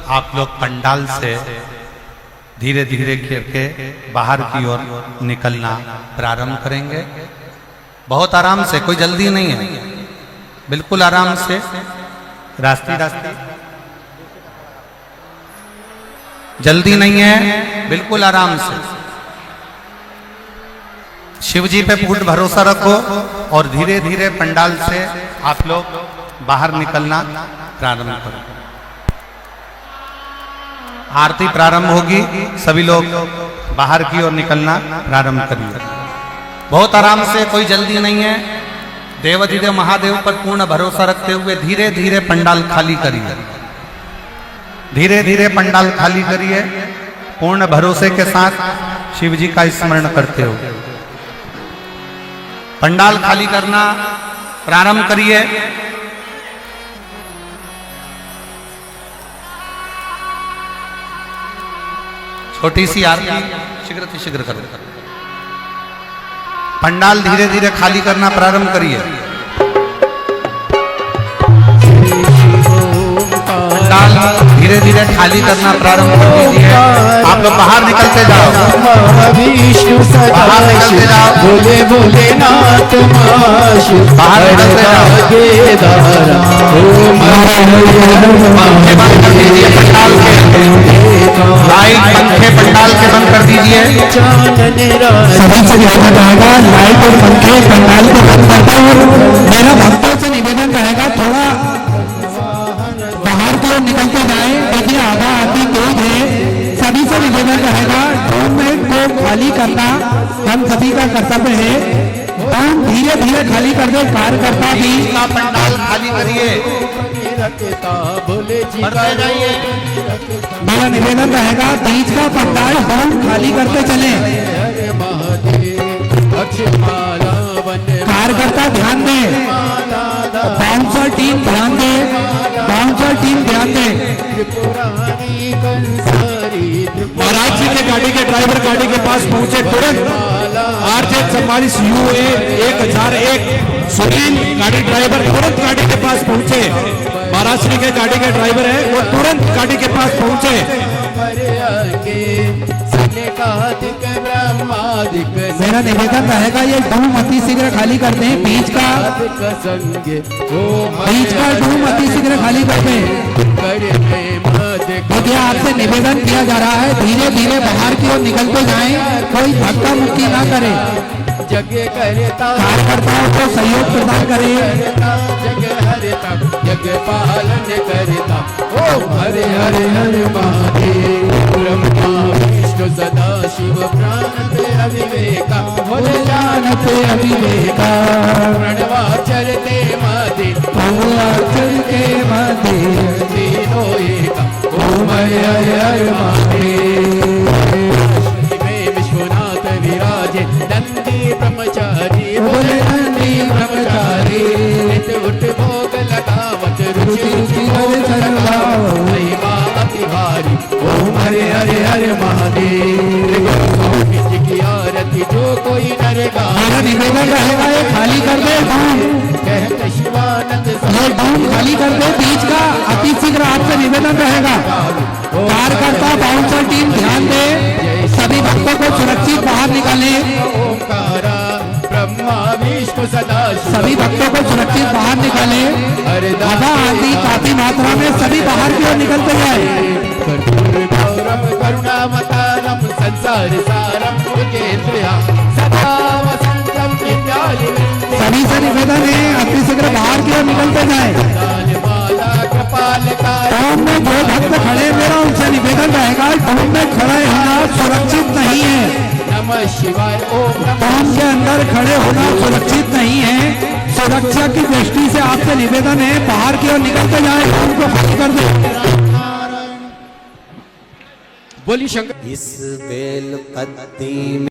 आप लोग पंडाल से धीरे धीरे करके बाहर की ओर निकलना प्रारंभ करेंगे। बहुत आराम से, कोई जल्दी नहीं है, बिल्कुल आराम से, रास्ते जल्दी नहीं है, बिल्कुल आराम से। शिव जी पे पूर्ण भरोसा रखो और धीरे धीरे पंडाल से आप लोग बाहर निकलना प्रारंभ करो। आरती प्रारंभ होगी, सभी लोग बाहर की ओर निकलना प्रारंभ करिए। बहुत आराम से, कोई जल्दी नहीं है। देवाधिदेव महादेव पर पूर्ण भरोसा रखते हुए धीरे धीरे पंडाल खाली करिए, धीरे धीरे पंडाल खाली करिए। पूर्ण भरोसे के साथ शिव जी का स्मरण करते हो पंडाल खाली करना प्रारंभ करिए। छोटी सी आरती शीघ्र करो। पंडाल धीरे धीरे खाली करना प्रारंभ करिए। पंडाल धीरे धीरे खाली करना प्रारंभ कर दीजिए। आप लोग बाहर निकलते जाओ, बाहर निकलते जाओ, बोले भोलेनाथ बाहर निकलते जाओ। पंखे बंद कर दीजिए, पंडाल के लाइट पंखे पंडाल के बंद कर दीजिए। सभी से निवेदन रहेगा, लाइट और पंखे पंडाल को बंद करते हैं। मेरा भक्तों से निवेदन रहेगा, थोड़ा बाहर की ओर निकलते जाए। देखिए, आधा आदमी तेज है, सभी से निवेदन रहेगा, डोम को खाली करना हम सभी का कर्तव्य है। डोम धीरे धीरे खाली कर दे, कार्यकर्ता भी पंडाल खाली करिए। भरते जाइए। मेरा निवेदन रहेगा, बीच का पंडाल डोम खाली करते चले। कार्यकर्ता ध्यान दे, बाउंसर टीम ध्यान दे, बाउंसर टीम ध्यान दे। महाराज जी के गाड़ी के ड्राइवर गाड़ी के पास पहुंचे तुरंत। आरजे 44 UA 1001 सुनील गाड़ी ड्राइवर तुरंत गाड़ी के पास पहुंचे। महाराज श्री के गाड़ी के ड्राइवर है, वो तुरंत गाड़ी के पास पहुंचे। मेरा निवेदन रहेगा, ये डूम अति शीघ्र खाली करते हैं। बीच का डूम अति शीघ्र खाली करते हैं। देखिए, आपसे निवेदन किया जा रहा है, धीरे धीरे बाहर की ओर निकलते जाएं, कोई धक्का मुक्की ना करे। कार्यकर्ताओं को सहयोग प्रदान करे। जग पालन करता ओम हरे हरे हरे महादेव ब्रह्मा विष्णु सदा शिव प्राणत अविवेका बोले जानत अविवेका प्रणवाचरते मदे चलते मधे तीनो एका ओम हरे हरे महादेव में विश्वनाथ विराजे नंदी ब्रह्मचारी बोले नंदी ब्रह्मचारी नित उठ भोग लगावत रुचि रुचि हरे सर्वाव महिमा अति भारी ओम हरे हरे महादेव स्वामी जी की आरती जो कोई नर मेरा निवेदन रहेगा ये खाली कर दे धूम कहत शिवानंद ये धूम खाली कर दे बीच का अति शीघ्र आपसे निवेदन रहेगा कार्यकर्ता बाउंसर टीम ध्यान दे सभी भक्तों को सुरक्षित बाहर निकाले ओंकारा ब्रह्मा विष्णु सदा सभी भक्तों को सुरक्षित बाहर निकाले हवा आदि काफी मात्रा में सभी बाहर की ओर निकलते जाए गौरव करुणावतारम संसार सारम मुकेन्द्रया सदा वसंतम विद्यालि सभी से निवेदन है अति शीघ्र बाहर की ओर निकलते जाए माला कृपाल टॉम में जो भक्त खड़े मेरा उनसे निवेदन रहेगा टॉम में खड़े होना सुरक्षित नहीं है नमः शिवाय ओम टॉम के अंदर खड़े होना सुरक्षित नहीं है सुरक्षा की दृष्टि से आपसे निवेदन है बाहर की ओर निकलते जाए टॉम को खाली कर दे बोली शंकर इस बेल पत्ती